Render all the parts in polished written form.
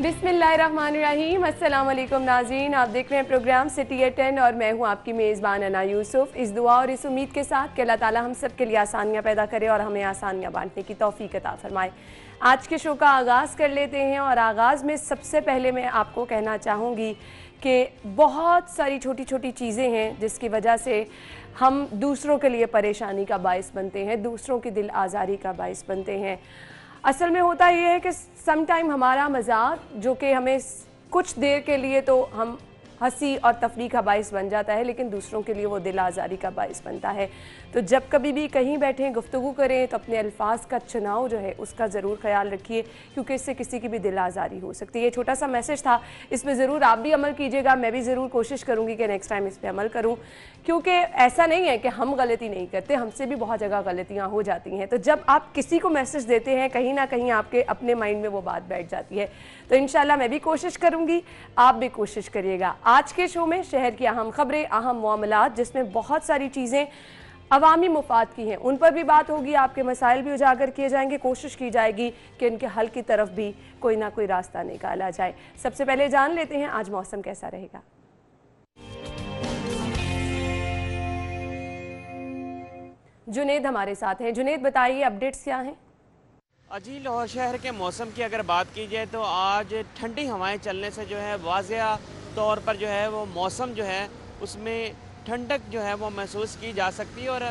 बिस्मिल्लाहिर्रहमानिर्रहीम। अस्सलाम वालेकुम नाज़रीन, आप देख रहे हैं प्रोग्राम सिटी एट 10 और मैं हूं आपकी मेज़बान अना यूसुफ। इस दुआ और इस उम्मीद के साथ कि अल्लाह ताला हम सब के लिए आसानियां पैदा करे और हमें आसानियां बांटने की तौफीक अता फरमाए। आज के शो का आगाज़ कर लेते हैं और आगाज़ में सबसे पहले मैं आपको कहना चाहूँगी कि बहुत सारी छोटी छोटी चीज़ें हैं जिसकी वजह से हम दूसरों के लिए परेशानी का बाइस बनते हैं, दूसरों की दिल आज़ारी का बाइस बनते हैं। असल में होता ये है कि सम टाइम हमारा मजाक जो कि हमें कुछ देर के लिए तो हम हंसी और तफरीह का बाइस बन जाता है, लेकिन दूसरों के लिए वो दिल आज़ारी का बाइस बनता है। तो जब कभी भी कहीं बैठें गुफ्तगू करें तो अपने अल्फाज का चुनाव जो है उसका ज़रूर ख्याल रखिए, क्योंकि इससे किसी की भी दिल आज़ारी हो सकती है। ये छोटा सा मैसेज था, इस पर ज़रूर आप भी अमल कीजिएगा। मैं भी ज़रूर कोशिश करूँगी कि नेक्स्ट टाइम इस पर अमल करूँ, क्योंकि ऐसा नहीं है कि हम गलती नहीं करते, हमसे भी बहुत जगह गलतियाँ हो जाती हैं। तो जब आप किसी को मैसेज देते हैं कहीं ना कहीं आपके अपने माइंड में वो बात बैठ जाती है। तो इंशाल्लाह मैं भी कोशिश करूँगी, आप भी कोशिश करिएगा। आज के शो में शहर की अहम खबरें, अहम मामलात जिसमें बहुत सारी चीज़ें अवामी मुफाद की हैं, उन पर भी बात होगी, आपके मसाइल भी उजागर किए जाएंगे, कोशिश की जाएगी कि इनके हल की तरफ भी कोई ना कोई रास्ता निकाला जाए। सबसे पहले जान लेते हैं आज मौसम कैसा रहेगा। जुनेद हमारे साथ हैं। जुनेद बताइए अपडेट्स क्या हैं? जी, लाहौर शहर के मौसम की अगर बात की जाए तो आज ठंडी हवाएं चलने से जो है वाज़िया तौर पर जो है वो मौसम जो है उसमें ठंडक जो है वो महसूस की जा सकती है और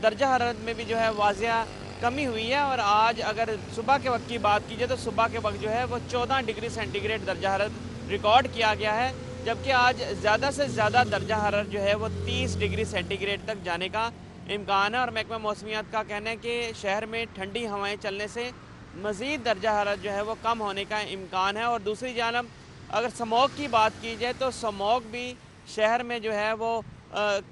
दर्जा हरारत में भी जो है वाज़िया कमी हुई है। और आज अगर सुबह के वक्त की बात की जाए तो सुबह के वक्त जो है वो 14 डिग्री सेंटीग्रेड दर्जा हरारत रिकॉर्ड किया गया है, जबकि आज ज़्यादा से ज़्यादा दर्जा हरारत जो है वो 30 डिग्री सेंटीग्रेड तक जाने का इम्कान है। और महकमा मौसमियात का कहना है कि शहर में ठंडी हवाएं चलने से मज़ीद दर्जा हरारत जो है वो कम होने का इम्कान है। और दूसरी जानब अगर स्मॉग की बात की जाए तो स्मॉग भी शहर में जो है वो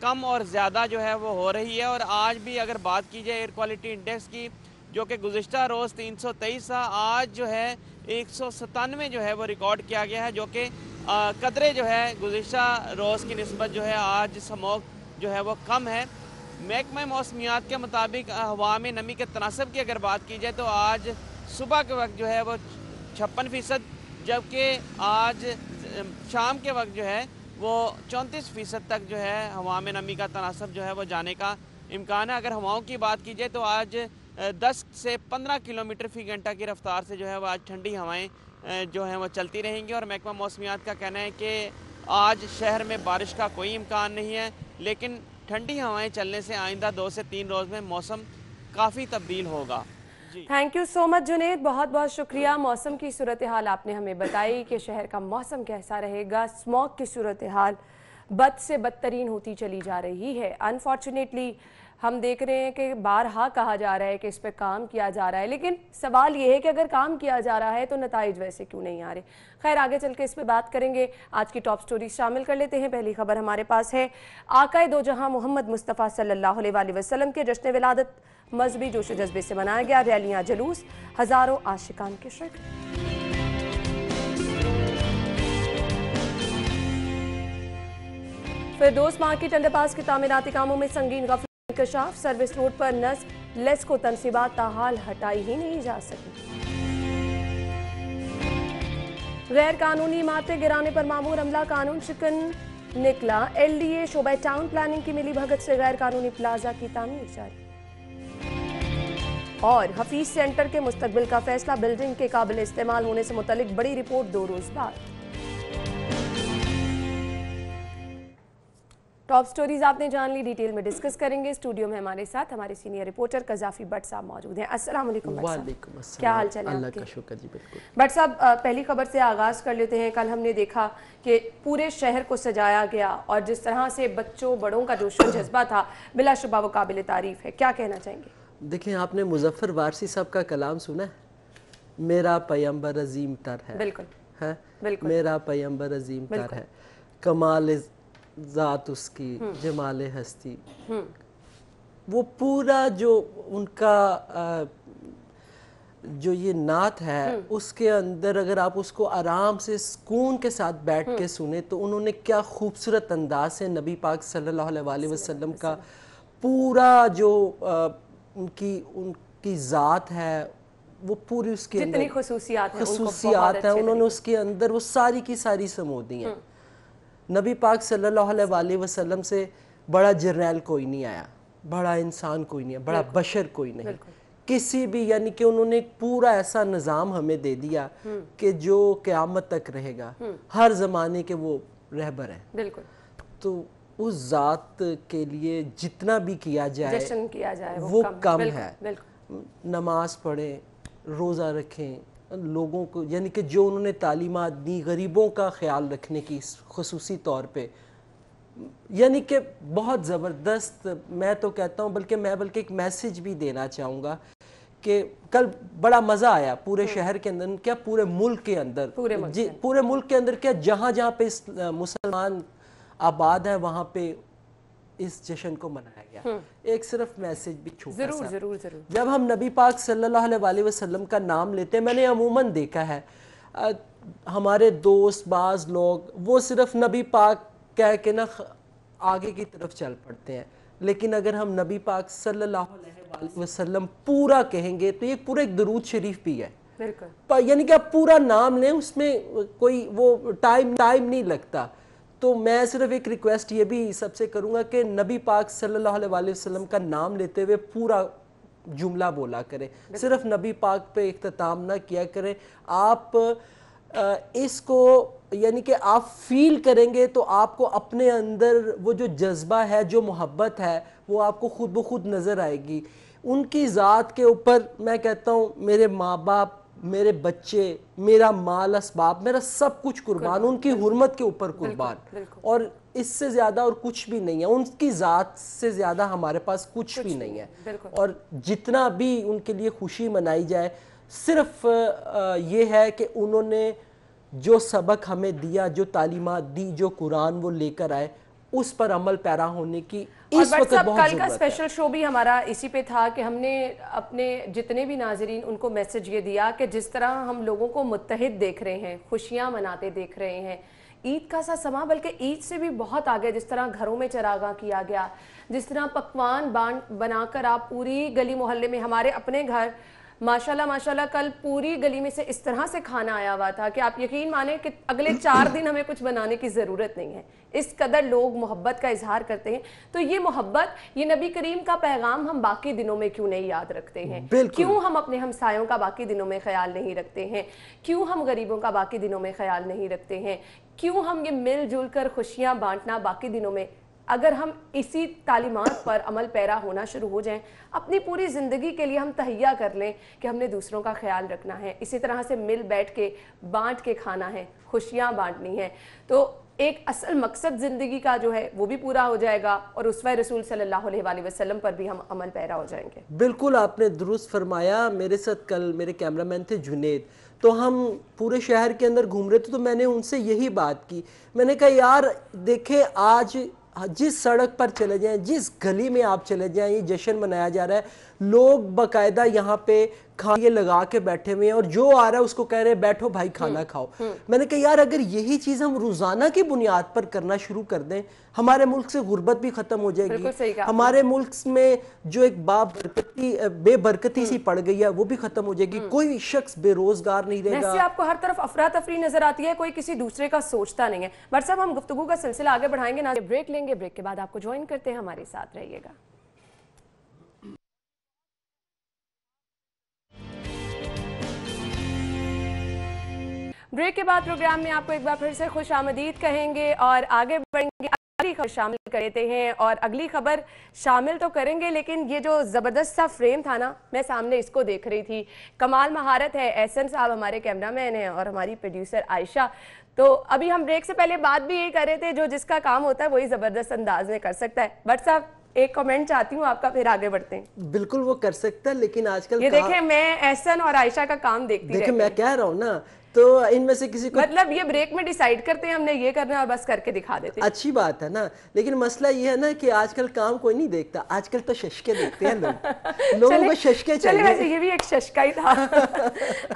कम और ज़्यादा जो है वो हो रही है। और आज भी अगर बात की जाए एयर क्वालिटी इंडेक्स की, जो कि गुज़िश्ता रोज़ 323 था, आज जो है 197 जो है वो रिकॉर्ड किया गया है, जो कि कदरे जो है गुज़िश्ता रोज़ की निस्बत जो है आज स्मॉग जो है वो कम है। महकमा मौसमियात के मुताबिक हवा में नमी के तनासब की अगर बात की जाए तो आज सुबह के वक्त जो है वो 56%, जबकि आज शाम के वक्त जो है वो 34% तक जो है हवा में नमी का तनासब जो है वो जाने का इम्कान है। अगर हवाओं की बात की जाए तो आज 10 से 15 किलोमीटर फ़ी घंटा की रफ्तार से जो है वो आज ठंडी हवाएँ जो हैं वो चलती रहेंगी। और महकमा मौसमियात का कहना है कि आज शहर में बारिश का कोई इम्कान नहीं है, लेकिन ठंडी हवाएं चलने से आइंदा 2 से 3 रोज़ में मौसम काफ़ी तब्दील होगा। जी, thank you so much Junaid, बहुत बहुत शुक्रिया। मौसम की सूरत हाल आपने हमें बताई कि शहर का मौसम कैसा रहेगा। स्मॉग की सूरत हाल बद से बदतरीन होती चली जा रही है। अनफॉर्चुनेटली हम देख रहे हैं कि बारहा कहा जा रहा है कि इस पर काम किया जा रहा है, लेकिन सवाल ये है कि अगर काम किया जा रहा है तो नताइज वैसे क्यों नहीं आ रहे। खैर, आगे चल के इस पर बात करेंगे। आज की टॉप स्टोरीज शामिल कर लेते हैं। पहली खबर हमारे पास है, आकाए दो जहां मोहम्मद मुस्तफ़ा सल्लल्लाहु अलैहि वसल्लम के जश्न विलादत मजहबी जोश जज्बे से मनाया गया। रैलियां, जुलूस, हज़ारों आशिकान के शिरकत। फिरदौस मार्केट अंडरपास के तामीराती कामों में संगीन गफलत इंकशाफ। सर्विस रोड पर नस्ब लेस्को तनसीबात ताहाल हटाई ही नहीं जा सकी। गैर कानूनी इमारतें गिराने पर मामूर अमला कानून शिकन निकला। LDA शोबा टाउन प्लानिंग की मिली भगत से गैर कानूनी प्लाजा की तामीर जारी। और हफीज सेंटर के मुस्तकबिल का फैसला, बिल्डिंग के काबिल इस्तेमाल होने से मुतल्लिक बड़ी रिपोर्ट 2 रोज बाद। टॉप स्टोरीज आपने जान ली, डिटेल में डिस्कस करेंगे। स्टूडियो में हमारे साथ हमारे सीनियर रिपोर्टर कज़ाफ़ी भट्ट साहब मौजूद हैं। अस्सलाम वालेकुम भट्ट साहब, क्या हाल चाल है? अल्लाह का शुक्र जी, बिल्कुल। भट्ट साहब, पहली खबर से आगाज़ कर लेते हैं। कल हमने देखा कि पूरे शहर को सजाया गया और जिस तरह से बच्चों बड़ों का जोश और जज्बा था, बिलाशुबा वो काबिल तारीफ़ है। क्या कहना चाहेंगे? देखिए, आपने मुज़फ़्फ़र वारसी साहब का कलाम सुना है, मेरा पैगंबर अजीम तर है। बिल्कुल है, बिल्कुल, मेरा पैगंबर अजीम तर है, कमाल ज़ात उसकी, जमाल हस्ती। वो पूरा जो उनका जो ये नात है उसके अंदर अगर आप उसको आराम से सुकून के साथ बैठ के सुने तो उन्होंने क्या खूबसूरत अंदाज से नबी पाक सल्लल्लाहु अलैहि वसल्लम का पूरा जो उनकी ज़ात है, वो पूरी उसके जितनी अंदर खसूसियात हैं खसूसियात हैं उन्होंने उसके अंदर वो सारी की सारी समो दी हैं। नबी पाक सल्लल्लाहु अलैहि वसल्लम से बड़ा जर्नैल कोई नहीं आया, बड़ा इंसान कोई नहीं है, बड़ा बशर कोई नहीं किसी भी, यानी कि उन्होंने एक पूरा ऐसा निज़ाम हमें दे दिया कि जो क़यामत तक रहेगा, हर ज़माने के वो रहबर हैं। बिल्कुल। तो उस ज़ात के लिए जितना भी किया जाए, जश्न किया जाए वो कम बिल्कुल, है। बिल्कुल। नमाज पढ़ें, रोज़ा रखें, लोगों को यानी कि जो उन्होंने तालीमात दी गरीबों का ख्याल रखने की खुसूसी तौर पे, यानी कि बहुत ज़बरदस्त। मैं तो कहता हूँ बल्कि एक मैसेज भी देना चाहूँगा कि कल बड़ा मज़ा आया पूरे शहर के अंदर, क्या पूरे मुल्क के अंदर, पूरे मुल्क के अंदर क्या जहाँ जहाँ पे मुसलमान आबाद है वहाँ पे इस जश्न को मनाया गया। एक सिर्फ मैसेज भी छोटा सा, जरूर जरूर। जब हम नबी पाक सल्लल्लाहु अलैहि वसल्लम का नाम लेते हैं, मैंने अमूमन देखा है हमारे दोस्त बाज लोग वो सिर्फ नबी पाक कह के ना आगे की तरफ चल पड़ते हैं, लेकिन अगर हम नबी पाक सल्लल्लाहु अलैहि वसल्लम पूरा कहेंगे तो ये पूरा एक दरूद शरीफ भी है। बिल्कुल, यानी कि आप पूरा नाम लें, उसमें कोई वो टाइम नहीं लगता। तो मैं सिर्फ एक रिक्वेस्ट ये भी सबसे करूँगा कि नबी पाक सल्लल्लाहु अलैहि वसल्लम का नाम लेते हुए पूरा जुमला बोला करें, सिर्फ नबी पाक पे इख्तिताम ना किया करें। आप इसको यानी कि आप फील करेंगे तो आपको अपने अंदर वो जो जज्बा है, जो मोहब्बत है, वो आपको खुद ब खुद नज़र आएगी। उनकी ज़ात के ऊपर मैं कहता हूँ मेरे माँ बाप, मेरे बच्चे, मेरा माल असबाब, मेरा सब कुछ कुर्बान, उनकी हुर्मत के ऊपर कुर्बान, और इससे ज़्यादा और कुछ भी नहीं है। उनकी ज़ात से ज़्यादा हमारे पास कुछ भी नहीं है। और जितना भी उनके लिए खुशी मनाई जाए, सिर्फ ये है कि उन्होंने जो सबक हमें दिया, जो तालीमात दी, जो कुरान वो लेकर आए, उस पर अमल पैरा होने की इस वक्त बहुत कल का स्पेशल शो भी हमारा इसी पे था कि हमने अपने जितने भी नाजरीन उनको मैसेज ये दिया कि जिस तरह हम लोगों को मुत्तहिद देख रहे हैं, खुशियां मनाते देख रहे हैं, ईद का सा समा बल्कि ईद से भी बहुत आगे, जिस तरह घरों में चरागा किया गया, जिस तरह पकवान बनाकर आप पूरी गली मोहल्ले में, हमारे अपने घर माशाल्लाह कल पूरी गली में से इस तरह से खाना आया हुआ था कि आप यकीन माने कि अगले 4 दिन हमें कुछ बनाने की ज़रूरत नहीं है। इस कदर लोग मोहब्बत का इजहार करते हैं। तो ये मोहब्बत, ये नबी करीम का पैगाम हम बाकी दिनों में क्यों नहीं याद रखते हैं? क्यों हम अपने हमसायों का बाकी दिनों में ख्याल नहीं रखते हैं? क्यों हम गरीबों का बाकी दिनों में ख्याल नहीं रखते हैं? क्यों हम ये मिलजुल कर खुशियाँ बांटना बाकी दिनों में, अगर हम इसी तालीमात पर अमल पैरा होना शुरू हो जाएं, अपनी पूरी ज़िंदगी के लिए हम तहैया कर लें कि हमने दूसरों का ख्याल रखना है, इसी तरह से मिल बैठ के बांट के खाना है, खुशियाँ बांटनी है, तो एक असल मकसद ज़िंदगी का जो है वो भी पूरा हो जाएगा और उसवा रसूल सल्लल्लाहु अलैहि वसल्लम पर भी हम अमल पैरा हो जाएंगे। बिल्कुल आपने दुरुस्त फरमाया। मेरे साथ कल मेरे कैमरामैन थे जुनेद, तो हम पूरे शहर के अंदर घूम रहे थे, तो मैंने उनसे यही बात की। मैंने कहा यार देखें, आज जिस सड़क पर चले जाएं, जिस गली में आप चले जाएं, ये जश्न मनाया जा रहा है, लोग बाकायदा यहाँ पे खाने लगा के बैठे हुए हैं और जो आ रहा है उसको कह रहे हैं बैठो भाई खाना खाओ। मैंने कहा यार अगर यही चीज़ हम रोज़ाना की बुनियाद पर करना शुरू कर दें, हमारे मुल्क से गुर्बत भी ख़त्म हो जाएगी, हमारे मुल्क में जो एक बेबरकती सी पड़ गई है वो भी ख़त्म हो जाएगी, कोई शख्स बेरोजगार नहीं रहेगा। आपको हर तरफ अफरा तफरी नजर आती है, कोई किसी दूसरे का सोचता नहीं है। बट साहब हम गुफ्तगू का सिलसिला आगे बढ़ाएंगे ना, ब्रेक लेंगे, ब्रेक के बाद आपको ज्वाइन करते हैं, हमारे साथ रहिएगा। ब्रेक के बाद प्रोग्राम में आपको एक बार फिर से खुश आमदीद कहेंगे और आगे बढ़ेंगे, अगली खबर शामिल करते हैं। और अगली खबर शामिल तो करेंगे, लेकिन ये जो ज़बरदस्त सा फ्रेम था ना, मैं सामने इसको देख रही थी, कमाल महारत है। एहसन साहब हमारे कैमरामैन हैं और हमारी प्रोड्यूसर आयशा। तो अभी हम ब्रेक से पहले बात भी यही कर रहे थे, जो जिसका काम होता है वही ज़बरदस्त अंदाज में कर सकता है। बट साहब एक कमेंट चाहती हूँ आपका, फिर आगे बढ़ते हैं। बिल्कुल वो कर सकता है, लेकिन आजकल ये देखें, मैं एहसन और आयशा का काम देखती मैं कह रहा हूँ ना तो इनमें से किसी को मतलब ये ब्रेक में डिसाइड करते हैं हमने ये करना है और बस करके दिखा देते हैं। अच्छी बात है ना, लेकिन मसला ये है ना कि आजकल काम कोई नहीं देखता, आजकल तो शशके देखते हैं लोग। लोगों को शशके चले वैसे चाहिए। ये भी एक शशका ही था।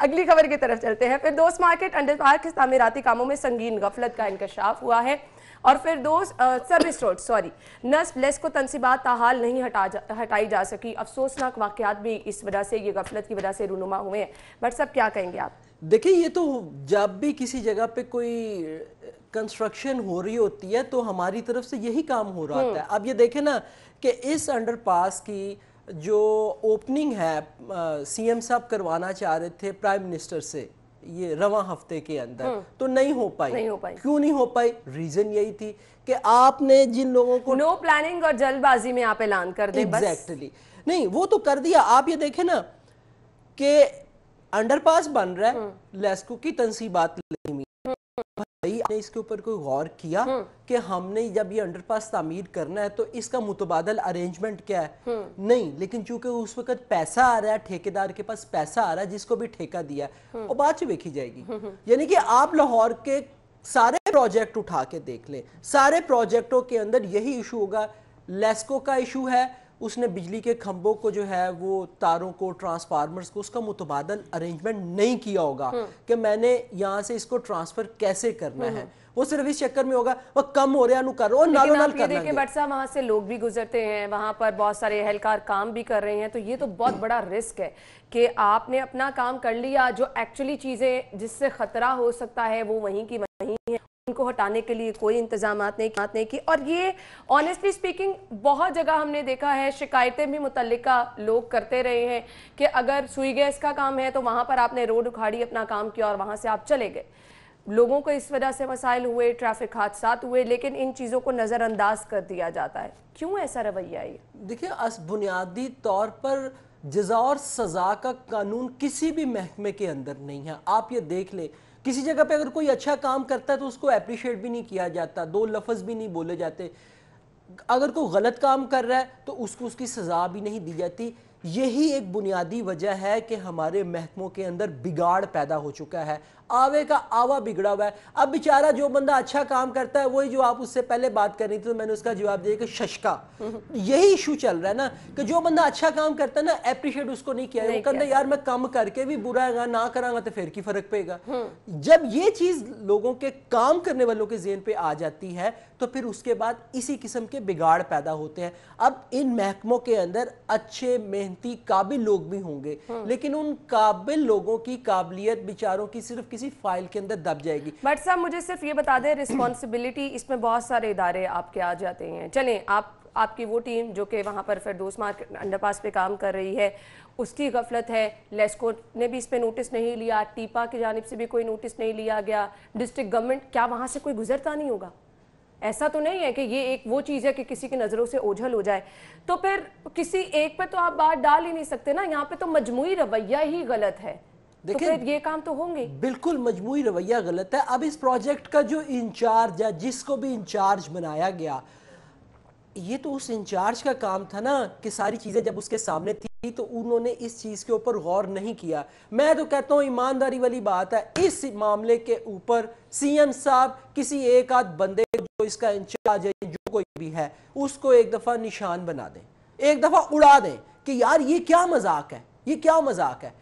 अगली खबर की तरफ चलते हैं। फिर दोस्त मार्केट अंडरपास के तामीराती कामों में संगीन गफलत का इंकशाफ हुआ है। और फिर दोस्त सर्विस रोड नस्ब लेस्को तनसीबात ताहाल नहीं हटाई जा सकी। अफसोसनाक वाकयात भी इस वजह से, ये गफलत की वजह से रूनुमा हुए हैं। बट सब क्या कहेंगे आप? देखिए, ये तो जब भी किसी जगह पे कोई कंस्ट्रक्शन हो रही होती है तो हमारी तरफ से यही काम हो रहा होता है। अब ये देखें ना कि इस अंडरपास की जो ओपनिंग है सीएम साहब करवाना चाह रहे थे प्राइम मिनिस्टर से ये रवां हफ्ते के अंदर, तो नहीं हो पाई। क्यों नहीं हो पाई? रीजन यही थी कि आपने जिन लोगों को नो प्लानिंग और जल्दबाजी में आप ऐलान कर दें। एग्जैक्टली नहीं, वो तो कर दिया। आप ये देखें ना कि अंडरपास बन रहा है, लेस्को की तनसीबात नहीं, भाई आपने इसके ऊपर कोई गौर किया कि हमने जब ये अंडरपास तामीर करना है तो इसका मुतबादल अरेंजमेंट क्या है? नहीं, लेकिन चूंकि उस वक्त पैसा आ रहा है, ठेकेदार के पास पैसा आ रहा है जिसको भी ठेका दिया, और बात से देखी जाएगी। यानी कि आप लाहौर के सारे प्रोजेक्ट उठा के देख लें, सारे प्रोजेक्टों के अंदर यही इशू होगा। लेस्को का इशू है, उसने बिजली के खंभों को जो है वो तारों को, ट्रांसफार्मर्स को, उसका मुतबादल अरेंजमेंट नहीं किया होगा कि मैंने यहाँ से इसको ट्रांसफर कैसे करना है। वो सिर्फ इस चक्कर में होगा वो कम हो रहा है करो और नालो नाल कर लेंगे। बट साहब वहाँ से लोग भी गुजरते हैं, वहाँ पर बहुत सारे एहलकार काम भी कर रहे हैं, तो ये तो बहुत बड़ा रिस्क है कि आपने अपना काम कर लिया, जो एक्चुअली चीज़ें जिससे खतरा हो सकता है वो वहीं की वहीं है, उनको हटाने के लिए कोई इंतजाम नहीं की। और ये ऑनेस्टली स्पीकिंग बहुत जगह हमने देखा है, शिकायतें भी मुतल्लिका लोग करते रहे हैं कि अगर सुई गैस का काम है तो वहाँ पर आपने रोड उखाड़ी, अपना काम किया और वहाँ से आप चले गए। लोगों को इस वजह से मसाइल हुए, ट्रैफिक हादसात हुए, लेकिन इन चीज़ों को नज़रअंदाज कर दिया जाता है। क्यों ऐसा रवैया है? देखिए, बुनियादी तौर पर जज़ा और सज़ा का कानून किसी भी महकमे के अंदर नहीं है। आप ये देख ले, किसी जगह पे अगर कोई अच्छा काम करता है तो उसको अप्रिशिएट भी नहीं किया जाता, दो लफ्ज़ भी नहीं बोले जाते। अगर कोई गलत काम कर रहा है तो उसको उसकी सज़ा भी नहीं दी जाती। यही एक बुनियादी वजह है कि हमारे महकमों के अंदर बिगाड़ पैदा हो चुका है, आवे का आवा बिगड़ा हुआ है। अब बेचारा जो बंदा अच्छा काम करता है, वही जो आप उससे पहले बात कर रही थी तो मैंने उसका जवाब दिया कि शशका, यही इशू चल रहा है ना कि जो बंदा अच्छा काम करता है ना, एप्रिशिएट उसको नहीं किया। वो कहता यार मैं काम करके भी बुरा है ना करांगा तो फिर की फर्क पेगा। जब ये चीज लोगों के काम करने वालों के ज़हन पे आ जाती है तो फिर उसके बाद इसी किस्म के बिगाड़ पैदा होते हैं। अब इन महकमों के अंदर अच्छे मेहनती काबिल लोग भी होंगे, लेकिन उन काबिल लोगों की काबिलियत बेचारों की सिर्फ किसी फाइल के अंदर दब जाएगी। बट साहब मुझे सिर्फ ये बता दें, रिस्पॉन्सिबिलिटी इसमें बहुत सारे इदारे आपके आ जाते हैं। चलें, आपकी वो टीम जो कि वहाँ पर फिरदौस मार्केट अंडरपास पे काम कर रही है, उसकी गफलत है, लेस्को ने भी इस पे नोटिस नहीं लिया, टीपा की जानिब से भी कोई नोटिस नहीं लिया गया, डिस्ट्रिक्ट गवर्नमेंट, क्या वहाँ से कोई गुजरता नहीं होगा? ऐसा तो नहीं है कि ये एक वो चीज़ है कि किसी की नज़रों से ओझल हो जाए, तो फिर किसी एक पे तो आप बात डाल ही नहीं सकते ना। यहाँ पे तो मजमूई रवैया ही गलत है, तो फिर ये काम तो होंगे। बिल्कुल मजमूई रवैया गलत है। अब इस प्रोजेक्ट का जो इंचार्ज है, जिसको भी इंचार्ज बनाया गया, ये तो उस इंचार्ज का काम था ना कि सारी चीज़ें जब उसके सामने थी तो उन्होंने इस चीज़ के ऊपर गौर नहीं किया। मैं तो कहता हूँ ईमानदारी वाली बात है, इस मामले के ऊपर सीएम साहब किसी एक आध बंदे जो इसका इंचार्ज है, जो कोई भी है, उसको एक दफ़ा निशान बना दें, एक दफ़ा उड़ा दें कि यार ये क्या मजाक है, ये क्या मजाक है।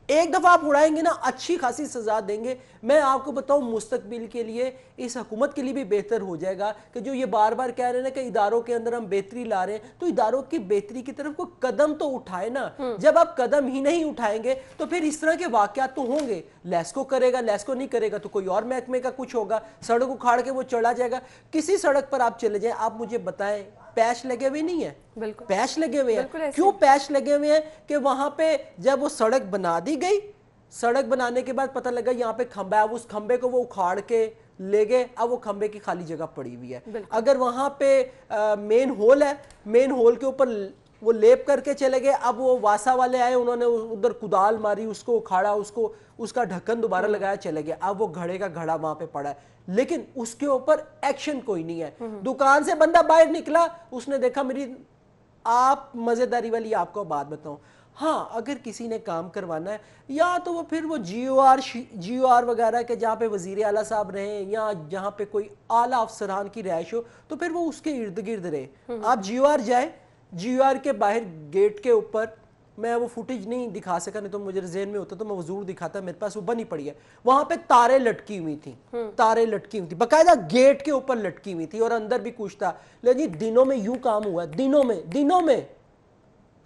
एक दफ़ा आप उड़ाएंगे ना, अच्छी खासी सजा देंगे। मैं आपको बताऊं, मुस्तकबिल के लिए, इस हुकूमत के लिए भी बेहतर हो जाएगा कि जो ये बार बार कह रहे हैं ना कि इदारों के अंदर हम बेहतरी ला रहे हैं, तो इदारों की बेहतरी की तरफ कोई कदम तो उठाए ना। जब आप कदम ही नहीं उठाएंगे तो फिर इस तरह के वाकयात तो होंगे। लेस्को करेगा, लेस्को नहीं करेगा तो कोई और महकमे का कुछ होगा, सड़क उखाड़ के वो चढ़ा जाएगा। किसी सड़क पर आप चले जाएं, आप मुझे बताएं पैच लगे हुए नहीं है? बिल्कुल पैच लगे हुए हैं। क्यों पैच लगे हुए हैं? कि वहां पे जब वो सड़क बना दी गई, सड़क बनाने के बाद पता लगा यहाँ पे खंबा है, उस खंबे को वो उखाड़ के ले गए, अब वो खंबे की खाली जगह पड़ी हुई है। अगर वहां पे मेन होल है, मेन होल के ऊपर वो लेप करके चले गए, अब वो वासा वाले आए, उन्होंने उधर कुदाल मारी, उसको उखाड़ा, उसको उसका ढक्कन दोबारा लगाया, चले गए। अब वो घड़े का घड़ा वहां पे पड़ा है, लेकिन उसके ऊपर एक्शन कोई नहीं है। दुकान से बंदा बाहर निकला, उसने देखा मेरी, आप मजेदारी वाली आपको बात बताऊं, हाँ, अगर किसी ने काम करवाना है या तो वो फिर वो GOR वगैरह के जहाँ पे वज़ीर आला साहब रहे या जहाँ पे कोई आला अफसरान की रिहाइश हो, तो फिर वो उसके इर्द गिर्द रहे। आप GOR जाए, GOR के बाहर गेट के ऊपर, मैं वो फुटेज नहीं दिखा सका, नहीं तो मुझे जेहन में होता तो मैं वो जरूर दिखाता, मेरे पास वो बनी पड़ी है। वहां पे तारे लटकी हुई थी, तारे लटकी हुई थी, बकायदा गेट के ऊपर लटकी हुई थी और अंदर भी कुछ था। लेकिन दिनों में यूं काम हुआ है, दिनों में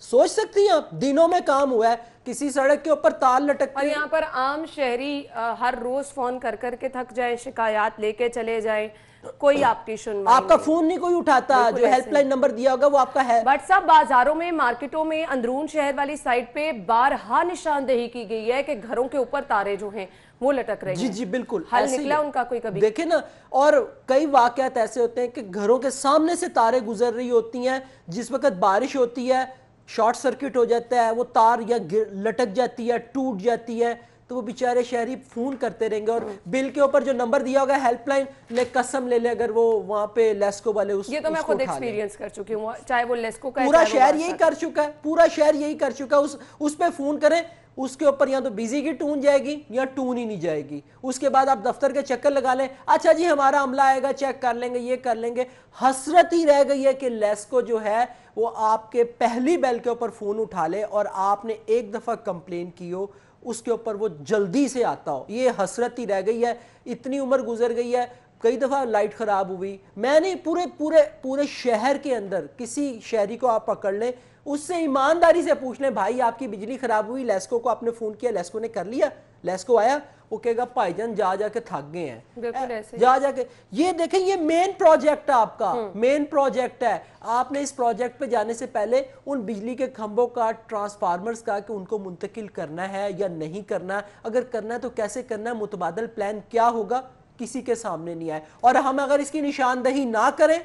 सोच सकती हैं आप, दिनों में काम हुआ है, किसी सड़क के ऊपर तार लटक। और यहाँ पर आम शहरी हर रोज फोन कर करके थक जाए, शिकायत लेके चले जाए, कोई आपकी सुनवाई आपका फोन नहीं कोई उठाता, जो हेल्पलाइन नंबर दिया होगा वो आपका है। बट सब बाजारों में, मार्केटों में, अंदरून शहर वाली साइड पे बारहा निशानदेही की गई है कि घरों के ऊपर तारे जो हैं वो लटक रहे हैं। जी जी बिल्कुल, हल निकला उनका कोई कभी? देखे ना, और कई वाकयात ऐसे होते हैं कि घरों के सामने से तारे गुजर रही होती हैं, जिस वक्त बारिश होती है शॉर्ट सर्किट हो जाता है, वो तार या लटक जाती है, टूट जाती है, तो वो बेचारे शहरी फोन करते रहेंगे। और बिल के ऊपर जो नंबर दिया होगा हेल्पलाइन, ले कसम ले ले अगर वो वहां पे लेस्को वाले ये तो मैं खुद एक्सपीरियंस कर चुकी हूँ, चाहे वो लेस्को का, पूरा शहर यही कर चुका है, पूरा शहर यही कर चुका है। उस पे फोन करें, उसके ऊपर या तो बिजी की टून जाएगी या टून ही नहीं जाएगी। उसके बाद आप दफ्तर के चक्कर लगा लें, अच्छा जी हमारा अमला आएगा, चेक कर लेंगे, ये कर लेंगे। हसरत ही रह गई है कि लेस्को जो है वो आपके पहली बेल के ऊपर फोन उठा ले और आपने एक दफा कंप्लेन की हो, उसके ऊपर वो जल्दी से आता हो। ये हसरत ही रह गई है। इतनी उम्र गुजर गई है, कई दफा लाइट खराब हुई, मैंने पूरे शहर के अंदर किसी शहरी को आप पकड़ लें, उससे ईमानदारी से पूछ लें, भाई आपकी बिजली खराब हुई, लेस्को को आपने फोन किया, लेस्को ने कर लिया, लेस्को आया, वो कहेगा भाईजान जा जाके थक गए हैं, जा जाके। ये देखें, ये मेन प्रोजेक्ट है आपका, मेन प्रोजेक्ट है। आपने इस प्रोजेक्ट पे जाने से पहले उन बिजली के खंभों का, ट्रांसफार्मर्स का, कि उनको मुंतकिल करना है या नहीं करना, अगर करना है तो कैसे करना है, मुतबादल प्लान क्या होगा, किसी के सामने नहीं आए। और हम अगर इसकी निशानदही ना करें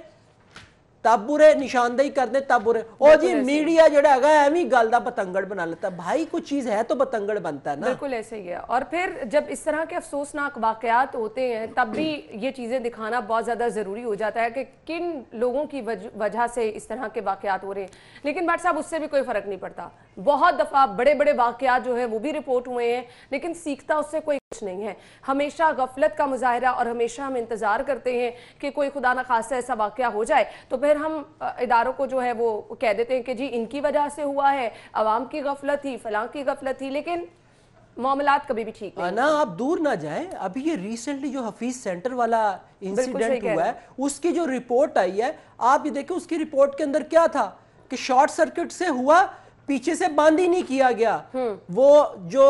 तब बुरे, निशानदेही कर दे तब बुरे। ओ जी मीडिया जेड़ा है एवं गल दा पतंगड़ बना लेता है। भाई कुछ चीज है तो पतंगड़ बनता है ना। बिल्कुल ऐसे ही है। और फिर जब इस तरह के अफसोसनाक वाकयात होते हैं तब भी ये चीजें दिखाना बहुत ज्यादा जरूरी हो जाता है कि किन लोगों की वजह से इस तरह के वाकयात हो रहे हैं। लेकिन बट साहब उससे भी कोई फर्क नहीं पड़ता। बहुत दफा बड़े बड़े वाकयात जो है वो भी रिपोर्ट हुए हैं, लेकिन सीखता उससे कोई कुछ नहीं है। हमेशा गफलत का मुजाहरा और हमेशा हम इंतजार करते हैं कि कोई खुदा न खास्ता ऐसा वाकया हो जाए तो फिर हम इदारों को जो है वो कह देते हैं कि जी इनकी वजह से हुआ है, अवाम की गफलत थी, फलां की गफलत थी। लेकिन मामलात कभी भी ठीक नहीं ना। आप दूर ना जाएं, अभी ये रिसेंटली जो हफीज सेंटर वाला इंसिडेंट हुआ है उसकी जो रिपोर्ट आई है, आप ये देखिए उसकी रिपोर्ट के अंदर क्या था कि शॉर्ट सर्किट से हुआ, पीछे से बंद ही नहीं किया गया। वो जो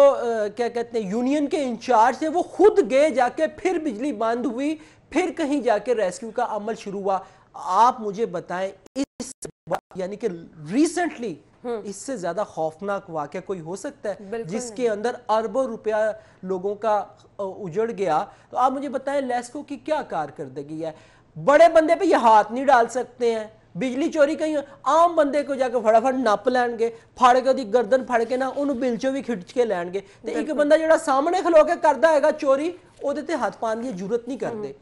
क्या कहते हैं यूनियन के इंचार्ज थे वो खुद गए जाके, फिर बिजली बंद हुई, फिर कहीं जाके रेस्क्यू का अमल शुरू हुआ। आप मुझे बताएं इस यानी कि रिसेंटली इससे ज्यादा खौफनाक वाकया कोई हो सकता है जिसके अंदर अरबों रुपया लोगों का उजड़ गया? तो आप मुझे बताएं लेस्को की क्या कारकर्दगी है? बड़े बंदे पे ये हाथ नहीं डाल सकते हैं। बिजली चोरी कहीं आम बंदे को जाके फटाफट नप लैणगे, फाड़ के ओदी गर्दन फड़ के ना उन्होंने बिल चो भी खिंच के लैणगे। ते एक बंदा जिहड़ा सामने खलो के करदा हैगा चोरी, ओदे ते हाथ पाने की जरूरत नहीं करते।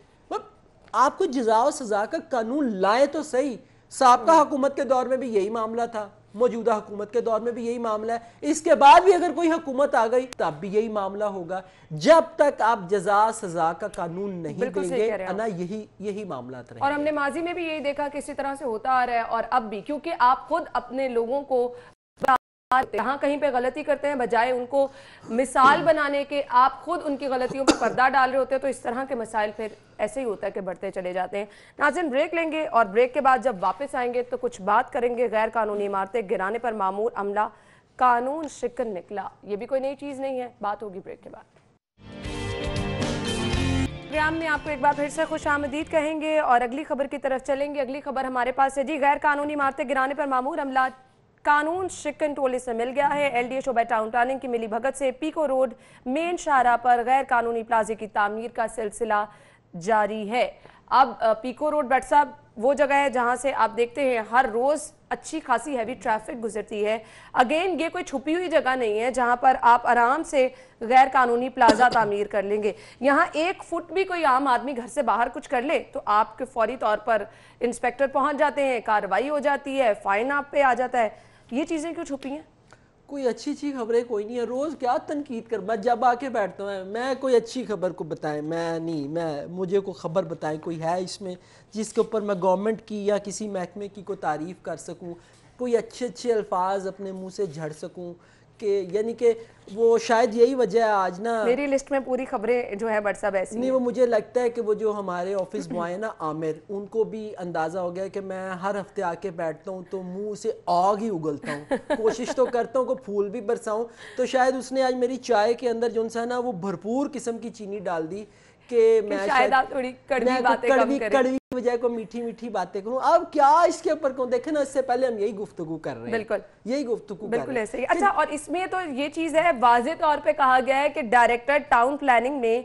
आप कोई जज़ा और सजा का कानून लाए तो सही। साबका हुकूमत के दौर में भी यही मामला था, मौजूदा हुकूमत के दौर में भी यही मामला है, इसके बाद भी अगर कोई हुकूमत आ गई तब भी यही मामला होगा। जब तक आप जजा सजा का कानून नहीं देंगे ना, यही मामला रहेंगे। और हमने माजी में भी यही देखा कि इसी तरह से होता आ रहा है और अब भी, क्योंकि आप खुद अपने लोगों को जहाँ कहीं पे गलती करते हैं बजाय उनको मिसाल बनाने के आप खुद उनकी गलतियों पर पर्दा डाल रहे होते हैं, तो इस तरह के मसाइल फिर ऐसे ही होता है कि बढ़ते चले जाते हैं। नाज़रीन ब्रेक लेंगे और ब्रेक के बाद जब वापस आएंगे तो कुछ बात करेंगे गैर कानूनी इमारतें गिराने पर मामूर अमला कानून शिकन निकला। ये भी कोई नई चीज़ नहीं है, बात होगी ब्रेक के बाद। प्रोग्राम में आपको एक बार फिर से खुश आमदीद कहेंगे और अगली खबर की तरफ चलेंगे। अगली खबर हमारे पास है जी, गैर कानूनी इमारतें गिराने पर मामूर अमला कानून शिकन टोले से मिल गया है। एलडीए शोबा टाउन प्लानिंग की मिली भगत से पीको रोड मेन शाहराह पर गैर कानूनी प्लाजे की तामीर का सिलसिला जारी है। अब पीको रोड बट साहब वो जगह है जहां से आप देखते हैं हर रोज अच्छी खासी हैवी ट्रैफिक गुजरती है। अगेन ये कोई छुपी हुई जगह नहीं है जहां पर आप आराम से गैर कानूनी प्लाजा तामीर कर लेंगे। यहाँ 1 फुट भी कोई आम आदमी घर से बाहर कुछ कर ले तो आपके फौरी तौर पर इंस्पेक्टर पहुंच जाते हैं, कार्रवाई हो जाती है, फाइन आप पे आ जाता है। ये चीजें क्यों छुपी हैं? कोई अच्छी खबरें कोई नहीं है, रोज क्या तनकीद कर, मैं जब आके बैठता हूँ मैं कोई अच्छी खबर को बताएं, मैं मुझे को खबर बताएं कोई है इसमें जिसके ऊपर मैं गवर्नमेंट की या किसी महकमे की को तारीफ कर सकूँ, कोई अच्छे अल्फाज अपने मुंह से झड़ सकूँ कि यानी कि वो शायद यही वजह है आज ना मेरी लिस्ट में पूरी खबरें जो है बट सब ऐसी नहीं, वो मुझे लगता है कि वो जो हमारे ऑफिस बॉय है ना आमिर, उनको भी अंदाज़ा हो गया कि मैं हर हफ्ते आके बैठता हूँ तो मुंह से आग ही उगलता हूँ, कोशिश तो करता हूँ कि फूल भी बरसाऊँ, तो शायद उसने आज मेरी चाय के अंदर जो सा ना वो भरपूर किस्म की चीनी डाल दी कि मैं शायद आप थोड़ी कड़वी बातें कम करें, कड़वी की बजाय को मीठी बातें करूं। अब क्या इसके ऊपर को देखे ना, इससे पहले हम यही गुफ्तगू कर रहे हैं, बिल्कुल यही गुफ्तगू बिल्कुल ऐसे ही। अच्छा, और इसमें तो ये चीज है वाज़े तौर पे कहा गया है कि डायरेक्टर टाउन प्लानिंग ने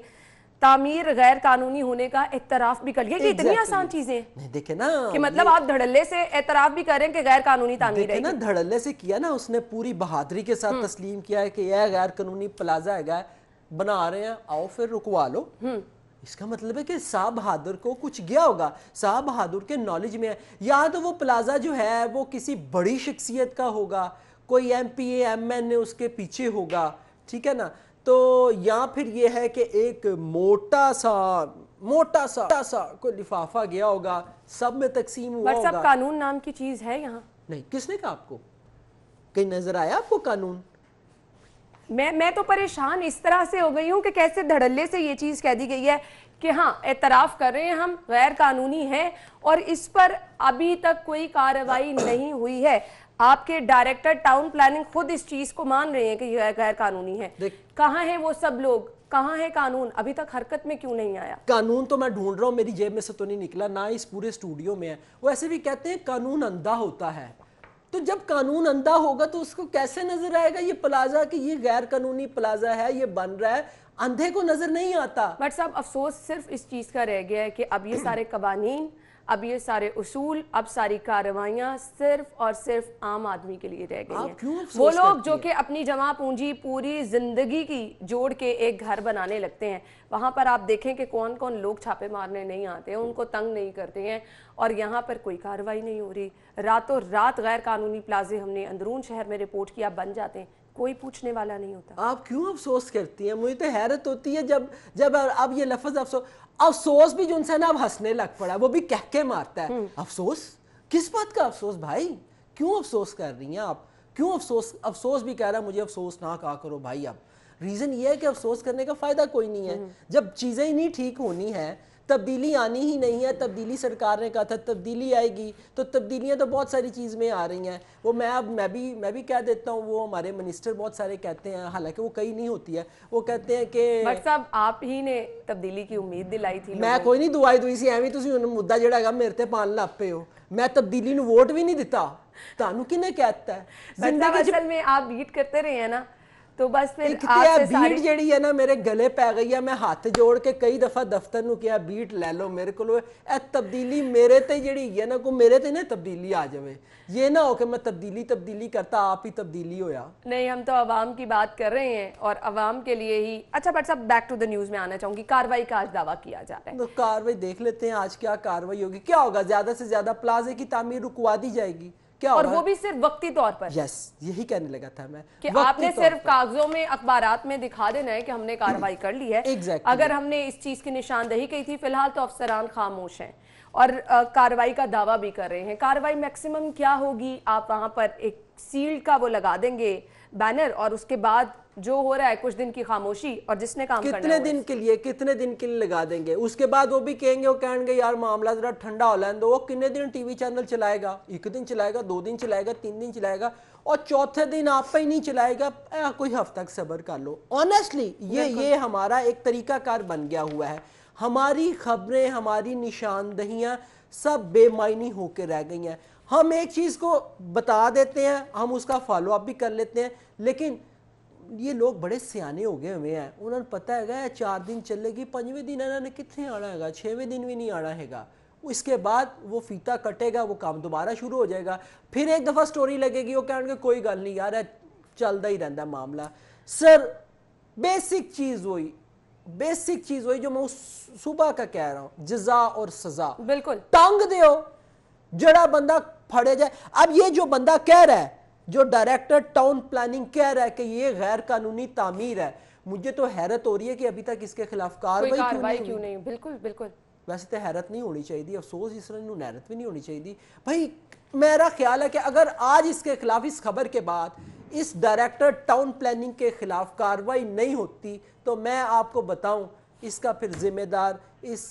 तामीर गैर कानूनी होने का एतराफ भी कर लिया। कि इतनी आसान चीजें नहीं, देखे ना कि मतलब आप धड़ल्ले से एतराफ भी करें कि गैर कानूनी तामीर है ना, धड़ल्ले से किया ना, उसने पूरी बहादुरी के साथ तस्लीम किया है कि यह गैर कानूनी प्लाजा है, बना रहे हैं, आओ फिर रुकवा लो। इसका मतलब है कि साहब बहादुर को कुछ गया होगा, साहब बहादुर के नॉलेज में है, या तो वो प्लाजा जो है वो किसी बड़ी शख्सियत का होगा, कोई MPA MN उसके पीछे होगा, ठीक है ना, तो या फिर ये है कि एक मोटा सा कोई लिफाफा गया होगा, सब में तकसीम हुआ होगा। सब कानून नाम की चीज है यहाँ नहीं, किसने कहा आपको, कहीं नजर आया आपको कानून? मैं तो परेशान इस तरह से हो गई हूँ कि कैसे धड़ल्ले से ये चीज कह दी गई है कि हाँ एतराफ कर रहे हैं हम गैर कानूनी है, और इस पर अभी तक कोई कार्रवाई नहीं हुई है। आपके डायरेक्टर टाउन प्लानिंग खुद इस चीज को मान रहे हैं कि यह गैर कानूनी है। कहाँ है वो सब लोग, कहाँ है कानून, अभी तक हरकत में क्यों नहीं आया? कानून तो मैं ढूंढ रहा हूँ, मेरी जेब में से तो नहीं निकला, ना इस पूरे स्टूडियो में है। वो ऐसे भी कहते हैं कानून अंधा होता है, तो जब कानून अंधा होगा तो उसको कैसे नजर आएगा ये प्लाजा कि ये गैर कानूनी प्लाजा है, ये बन रहा है, अंधे को नजर नहीं आता। बट साहब अफसोस सिर्फ इस चीज का रह गया है कि अब ये सारे कवानीन, अब ये सारे उसूल, अब सारी कार्रवाइयां सिर्फ और सिर्फ आम आदमी के लिए रह गई हैं। वो लोग जो कि अपनी जमा पूंजी पूरी जिंदगी की जोड़ के एक घर बनाने लगते हैं, वहां पर आप देखें कि कौन कौन लोग छापे मारने नहीं आते हैं, उनको तंग नहीं करते हैं, और यहाँ पर कोई कार्रवाई नहीं हो रही। रातों रात गैर कानूनी प्लाजे हमने अंदरून शहर में रिपोर्ट किया बन जाते हैं, कोई पूछने वाला नहीं होता। आप क्यों अफसोस करती हैं? मुझे तो हैरत होती है जब अब ये लफ्ज अफसोस भी जो उनसे ना अब हंसने लग पड़ा, वो भी कह के मारता है। अफसोस किस बात का अफसोस भाई, क्यों अफसोस कर रही हैं आप, क्यों अफसोस भी कह रहा है मुझे अफसोस ना कहा करो भाई। अब रीजन ये है कि अफसोस करने का फायदा कोई नहीं है, जब चीजें ही नहीं ठीक होनी है, तब्दीली आनी ही नहीं है। तब्दीली सरकार ने कहा था तब्दीली आएगी, तो तब्दीलियां तो बहुत सारी चीज़ में आ रही हैं। वो मैं भी कह देता हूँ, वो हमारे मिनिस्टर बहुत सारे कहते हैं, हालांकि वो कहीं नहीं होती है, वो कहते हैं कि बट साहब आप ही ने तब्दीली की उम्मीद दिलाई थी। मैं कोई नहीं दुआई दुई सी एवं तुम मुद्दा जड़ा है मेरे ते पान लग पे हो, मैं तब्दीली नूं वोट भी नहीं दिता, तानू किने कहता है? असल में आप बीट करते रहे हैं ना, तो बस फिर बीट जेड़ी है ना मेरे गले पै गई है। मैं हाथ जोड़ के कई दफा दफ्तर नूं किया बीट ले लो मेरे को, तब्दीली मेरे ते जेड़ी है ना, को मेरे ते ना तब्दीली आ जाए, ये ना हो कि मैं तब्दीली करता आप ही तब्दीली होया। नहीं, हम तो अवाम की बात कर रहे हैं और अवाम के लिए ही। अच्छा बट साहब बैक टू द न्यूज में आना चाहूंगी, कार्रवाई का आज दावा किया जा रहा है, तो कार्रवाई देख लेते हैं आज क्या कार्रवाई होगी। क्या होगा, ज्यादा से ज्यादा प्लाजे की तामीर रुकवा दी जाएगी, क्या और वो भी सिर्फ वक्ती तौर पर। यस, यही कहने लगा था मैं कि आपने सिर्फ कागजों में अखबारात में दिखा देना है कि हमने कार्रवाई कर ली है। exactly. अगर हमने इस चीज की निशानदेही की थी, फिलहाल तो अफसरान खामोश हैं और कार्रवाई का दावा भी कर रहे हैं। कार्रवाई मैक्सिमम क्या होगी, आप वहां पर एक सील्ड का वो लगा देंगे बैनर, और उसके बाद जो हो रहा है कुछ दिन की खामोशी, और जिसने काम करना है कितने दिन के लिए लगा देंगे, उसके बाद वो भी कहेंगे, वो कहेंगे यार मामला जरा ठंडा हो लें दो। वो कितने दिन टीवी चैनल चलाएगा? एक दिन चलाएगा, 2 दिन चलाएगा, 3 दिन चलाएगा, और चौथे दिन आप पे ही नहीं चलाएगा। कोई हफ्ता तक सब्र कर लो। ऑनेस्टली ये हमारा एक तरीकाकार बन गया हुआ है। हमारी खबरें, हमारी निशानदहियां सब बेमायनी होकर रह गई हैं। हम एक चीज को बता देते हैं, हम उसका फॉलो अप भी कर लेते हैं, लेकिन ये लोग बड़े सियाने हो गए हुए हैं, उन्होंने पता है 4 दिन चलेगी, 5वें दिन इन्होंने कितने आना है, 6वें दिन भी नहीं आना है। इसके बाद वो फीता कटेगा, वो काम दोबारा शुरू हो जाएगा, फिर एक दफ़ा स्टोरी लगेगी, वो कहेंगे कोई गल नहीं यार, चलता ही रहता मामला। सर बेसिक चीज़ वही जो मैं सुबह का कह रहा हूँ, जजा और सजा, बिल्कुल टांग दो, जड़ा बंदा फड़े जाए। अब ये जो बंदा कह रहा है जो डायरेक्टर टाउन प्लानिंग कह रहा है कि ये गैर कानूनी तामीर है, मुझे तो हैरत हो रही है कि अभी तक इसके खिलाफ कार्रवाई क्यों नहीं। बिल्कुल बिल्कुल। वैसे तो हैरत नहीं होनी चाहिए, अफसोस इस तरह हैरत भी नहीं होनी चाहिए भाई। मेरा ख्याल है कि अगर आज इसके खिलाफ, इस खबर के बाद इस डायरेक्टर टाउन प्लानिंग के खिलाफ कार्रवाई नहीं होती तो मैं आपको बताऊं इसका फिर जिम्मेदार इस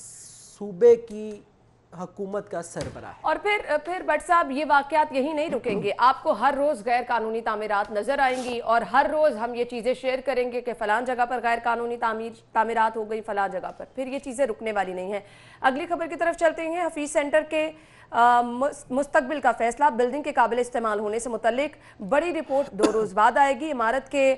सूबे की हुकूमत का सरबराह है। और फिर भट्ट साहब ये वाकयात यही नहीं रुकेंगे, आपको हर रोज गैर कानूनी तामीरात नजर आएंगी और हर रोज हम ये चीजें शेयर करेंगे कि फलान जगह पर गैर कानूनी तामीरात हो गई, फलान जगह पर। फिर ये चीजें रुकने वाली नहीं है। अगली खबर की तरफ चलते हैं। हफीज सेंटर के मुस्तकबिल का फैसला, बिल्डिंग के काबिल इस्तेमाल होने से मुतल्लिक बड़ी रिपोर्ट 2 रोज बाद आएगी। इमारत के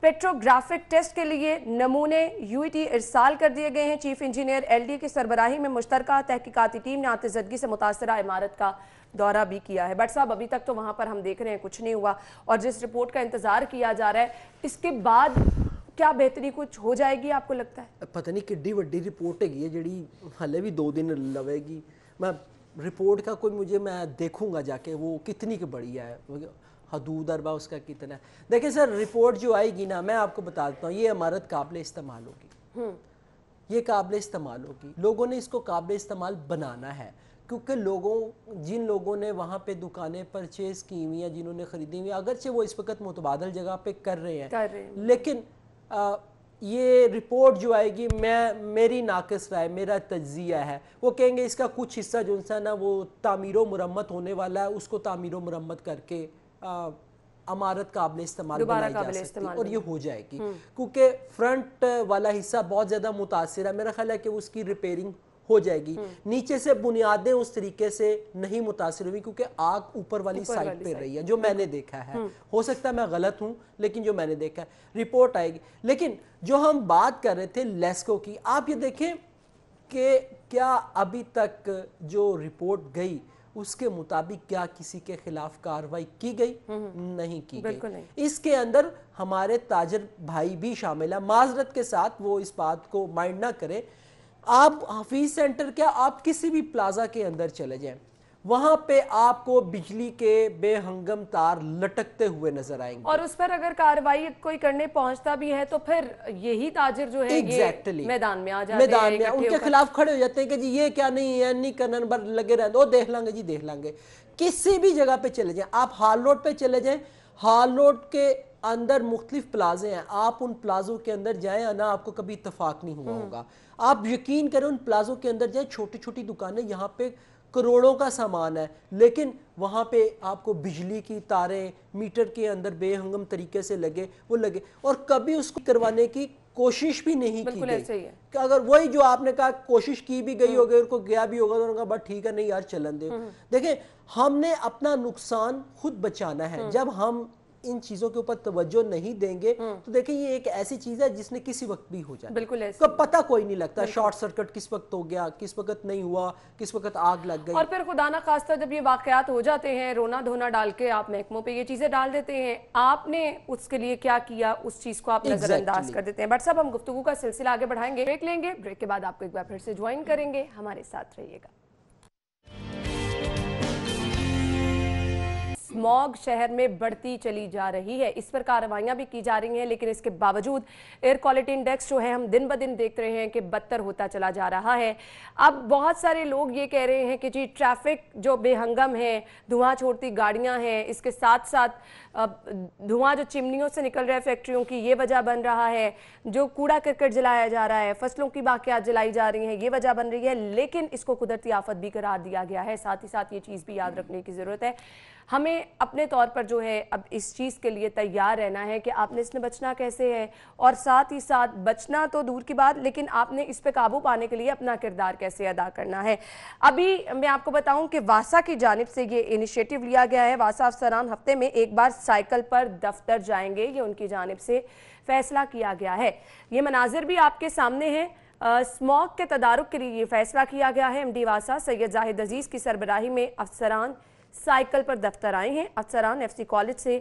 पेट्रोग्राफिक टेस्ट के लिए नमूने यूईटी इरसाल कर दिए गए हैं। चीफ इंजीनियर एलडी की सरबराही में मुश्तरका तहकीकाती टीम ने आतिशदगी से मुतासरा इमारत का दौरा भी किया है। बट साहब अभी तक तो वहां पर हम देख रहे हैं कुछ नहीं हुआ और जिस रिपोर्ट का इंतजार किया जा रहा है इसके बाद क्या बेहतरी कुछ हो जाएगी आपको लगता है? पता नहीं किड्डी वड्डी रिपोर्ट है जी हले भी 2 दिन लवेगी। मैं रिपोर्ट का मैं देखूंगा जाके वो कितनी की बड़ी है, हदूद अरबा उसका कितना है। देखिए सर, रिपोर्ट जो आएगी ना, मैं आपको बता देता हूँ, ये इमारत काबिल इस्तेमाल होगी, ये काबिल इस्तेमाल होगी। लोगों ने इसको काबिल इस्तेमाल बनाना है क्योंकि जिन लोगों ने वहाँ पे दुकानें परचेज की हुई हैं, जिन्होंने ख़रीदी हुई, अगरचे वो इस वक्त मुतबादल जगह पे कर रहे हैं, लेकिन ये रिपोर्ट जो आएगी, मेरी नाकिस राय, मेरा तज्जिया है, वो कहेंगे इसका कुछ हिस्सा जो सा ना वो तामीर मुरम्मत होने वाला है, उसको तामीर मुरम्मत करके अमारत काबिल इस्तेमाल बनाई जा सकती है और ये हो जाएगी क्योंकि फ्रंट वाला हिस्सा बहुत ज़्यादा मुतासिर है। मेरा ख्याल है कि उसकी रिपेयरिंग हो जाएगी। नीचे से बुनियादें उस तरीके से नहीं मुतासिर हुई क्योंकि आग ऊपर वाली साइड पे रही है, जो मैंने देखा है। हो सकता है मैं गलत हूं, लेकिन जो मैंने देखा है, रिपोर्ट आएगी। लेकिन जो हम बात कर रहे थे लेस्को की, आप ये देखें कि क्या अभी तक जो रिपोर्ट गई उसके मुताबिक क्या किसी के खिलाफ कार्रवाई की गई? नहीं की गई। इसके अंदर हमारे ताजर भाई भी शामिल है। माजरत के साथ वो इस बात को माइंड ना करें। आप हफीज सेंटर क्या, आप किसी भी प्लाजा के अंदर चले जाएं, वहां पे आपको बिजली के बेहंगम तार लटकते हुए नजर आएंगे और उस पर अगर कार्रवाई कोई करने पहुंचता भी है तो फिर यही ताजिर जो है ये मैदान में आ जाते हैं, उनके खिलाफ खड़े हो जाते हैं कि जी ये क्या नहीं है, नहीं करना, पर लगे रहते, वो देख लेंगे जी, देख लेंगे। किसी भी जगह पे चले जाएं, आप हाल रोड पे चले जाएं, हाल रोड के अंदर मुख्तलिफ प्लाजे हैं, आप उन प्लाजों के अंदर जाएं ना, आपको कभी इत्तेफाक नहीं हुआ होगा। आप यकीन करें, उन प्लाजों के अंदर जाएं, छोटी छोटी दुकानें, यहाँ पे करोड़ों का सामान है, लेकिन वहाँ पे आपको बिजली की तारें मीटर के अंदर बेहंगम तरीके से लगे, वो लगे, और कभी उसको करवाने की कोशिश भी नहीं की गई। कि अगर वही जो आपने कहा कोशिश की भी गई होगी, उनको गया भी होगा, तो उन्होंने कहा बस ठीक है, नहीं यार चलन दे। देखें, हमने अपना नुकसान खुद बचाना है। जब हम इन चीजों के ऊपर तवज्जो नहीं देंगे तो देखिए ये एक ऐसी चीज है जिसने किसी वक्त भी हो जाए, बिल्कुल तो पता कोई नहीं लगता, शॉर्ट सर्किट किस वक्त हो गया, किस वक्त नहीं हुआ, किस वक्त आग लग गई। और फिर खुदा ना खास्ता जब ये वाकयात हो जाते हैं, रोना धोना डाल के आप महकमों पे ये चीजें डाल देते हैं, आपने उसके लिए क्या किया, उस चीज को आप नजरअंदाज कर देते हैं। बट साहब, हम गुफ्तगू का सिलसिला आगे बढ़ाएंगे, ब्रेक लेंगे, ब्रेक के बाद आपको एक बार फिर से ज्वाइन करेंगे, हमारे साथ रहिएगा। स्मॉग शहर में बढ़ती चली जा रही है, इस पर कार्रवाइयां भी की जा रही हैं, लेकिन इसके बावजूद एयर क्वालिटी इंडेक्स जो है हम दिन ब दिन देख रहे हैं कि बदतर होता चला जा रहा है। अब बहुत सारे लोग ये कह रहे हैं कि जी ट्रैफिक जो बेहंगम है, धुआं छोड़ती गाड़ियां हैं, इसके साथ साथ धुआं जो चिमनियों से निकल रहा है फैक्ट्रियों की, ये वजह बन रहा है, जो कूड़ा करकट जलाया जा रहा है, फसलों की बाकियात जलाई जा रही हैं, ये वजह बन रही है। लेकिन इसको कुदरती आफत भी करार दिया गया है। साथ ही साथ ये चीज़ भी याद रखने की ज़रूरत है, हमें अपने तौर पर जो है अब इस चीज़ के लिए तैयार रहना है कि आपने इसमें बचना कैसे है, और साथ ही साथ बचना तो दूर की बात, लेकिन आपने इस पे काबू पाने के लिए अपना किरदार कैसे अदा करना है। अभी मैं आपको बताऊं कि वासा की जानिब से ये इनिशिएटिव लिया गया है। वासा अफसरान हफ्ते में एक बार साइकिल पर दफ्तर जाएंगे, ये उनकी जानिब से फैसला किया गया है। ये मनाजिर भी आपके सामने हैं। स्मॉग के तदारुक के लिए ये फैसला किया गया है। एमडी वासा सैयद जाहिद अजीज की सरबराही में अफसरान साइकिल पर दफ्तर आए हैं। अफसरान एफसी कॉलेज से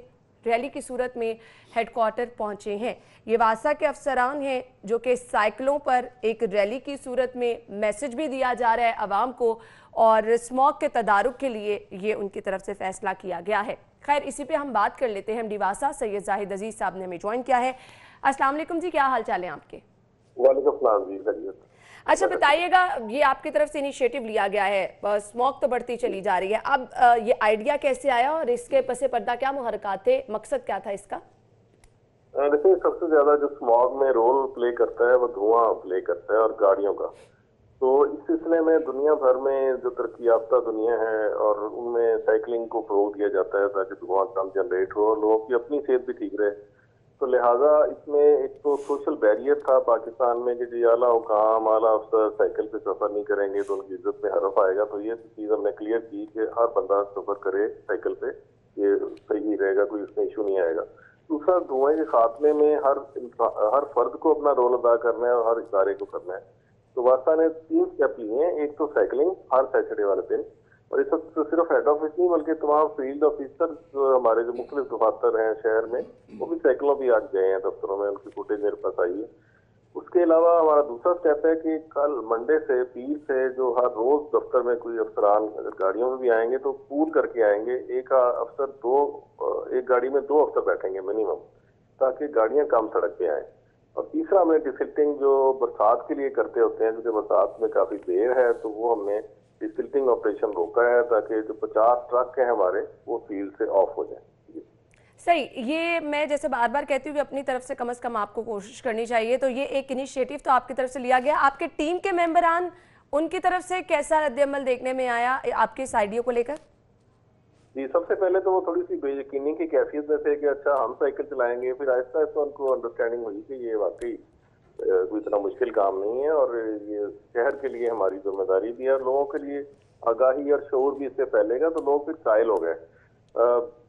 रैली की सूरत में हेडक्वार्टर पहुंचे हैं। ये वासा के अफसरान हैं जो कि साइकिलों पर एक रैली की सूरत में मैसेज भी दिया जा रहा है आवाम को, और स्मॉग के तदारुक के लिए ये उनकी तरफ से फैसला किया गया है। खैर, इसी पे हम बात कर लेते हैं। डीवासा सैयद जाहिद अजीज साहब ने हमें ज्वाइन किया है। अस्सलाम वालेकुम जी, क्या हाल चाल है आपके? वालेकुम सलाम जी, खैरियत। अच्छा बताइएगा, ये आपकी तरफ से इनिशिएटिव लिया गया है, स्मोक तो बढ़ती चली जा रही है, अब ये आइडिया कैसे आया और इसके पसे पर्दा क्या मुहरकात थे, मकसद क्या था इसका? देखिए, सबसे ज्यादा जो स्मॉग में रोल प्ले करता है वो धुआं प्ले करता है और गाड़ियों का। तो इस सिलसिले में दुनिया भर में जो तरक्की याफ्ता दुनिया है और उनमें साइकिलिंग को फरोग दिया जाता है ताकि धुआं कम जनरेट हो और लोगों की अपनी सेहत भी ठीक रहे। तो लिहाजा इसमें एक तो सोशल बैरियर था पाकिस्तान में कि जी आला हुकाम, आला अफसर साइकिल पे सफर नहीं करेंगे तो उनकी इज्जत में हरफ आएगा। तो ये चीज़ हमने क्लियर की कि हर बंदा सफर करे साइकिल पे, ये सही रहेगा, कोई इसमें इशू नहीं आएगा। दूसरा, धुएं के खात्मे में हर फर्द को अपना रोल अदा करना है और हर इदारे को करना है। तो वास्ता ने 3 स्टेप लिए हैं। एक तो साइकिलिंग हर सैटरडे वाले दिन, और इस वक्त तो सिर्फ हेड ऑफिस नहीं बल्कि तमाम फील्ड ऑफिसर जो हमारे जो मुख्तलिफ दफातर हैं शहर में, वो भी साइकिलों भी आज गए हैं दफ्तरों में, उनकी फुटेज मेरे पास आई है। उसके अलावा हमारा दूसरा स्टेप है कि कल मंडे से पीर से जो हर रोज दफ्तर में कोई अफसरान अगर गाड़ियों में भी आएंगे तो पूल करके आएंगे। एक गाड़ी में 2 अफसर बैठेंगे मिनिमम, ताकि गाड़ियां कम सड़क पे आए। और तीसरा, हमने डिसिल्टिंग जो बरसात के लिए करते होते हैं, क्योंकि बरसात में काफी देर है, तो वो हमने डिसिल्टिंग ऑपरेशन रोका है ताकि जो 50 ट्रक हैं हमारे वो फील्ड से ऑफ हो जाए। सही, ये मैं जैसे बार बार कहती हूँ कि अपनी तरफ से कम कम आपको कोशिश करनी चाहिए। तो ये एक इनिशिएटिव तो आपकी तरफ से लिया गया, आपके टीम के मेंबरान उनकी तरफ से कैसा रद्द-ए-अमल देखने में आया आपके इस आइडिया को लेकर? जी, सबसे पहले तो वो थोड़ी सी बेयकीनी की कैफियत में थे कि अच्छा हम साइकिल चलाएंगे, फिर आहिस्ता आहिस्ता उनको अंडरस्टैंडिंग हुई कि ये वाकई कोई इतना मुश्किल काम नहीं है और ये शहर के लिए हमारी जिम्मेदारी भी है और लोगों के लिए आगाही और शऊर भी इससे फैलेगा। तो लोग फिर कायल हो गए।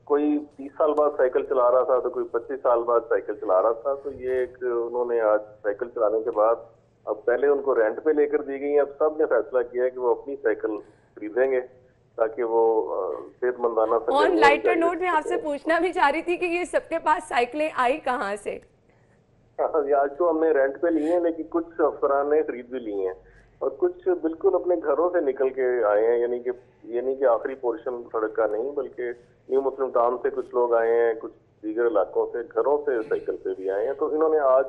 कोई 30 साल बाद साइकिल चला रहा था तो कोई 25 साल बाद साइकिल चला रहा था। तो ये एक उन्होंने आज साइकिल चलाने के बाद, अब पहले उनको रेंट पे लेकर दी गई, अब सब ने फैसला किया है कि वो अपनी साइकिल खरीदेंगे ताकि वो सेहतमंदाना। ऑन लाइटर नोट में आपसे पूछना भी चाह रही थी कि ये सबके पास साइकिलें आई कहाँ से? आज तो हमने रेंट पे लिए हैं, लेकिन कुछ अफसरान ने खरीद भी लिए हैं और कुछ बिल्कुल अपने घरों से निकल के आए हैं। यानी कि आखिरी पोर्शन सड़क का नहीं, बल्कि न्यू मुस्लिम टाउन से कुछ लोग आए हैं, कुछ दीगर इलाकों से घरों से साइकिल पे भी आए हैं। तो इन्होंने आज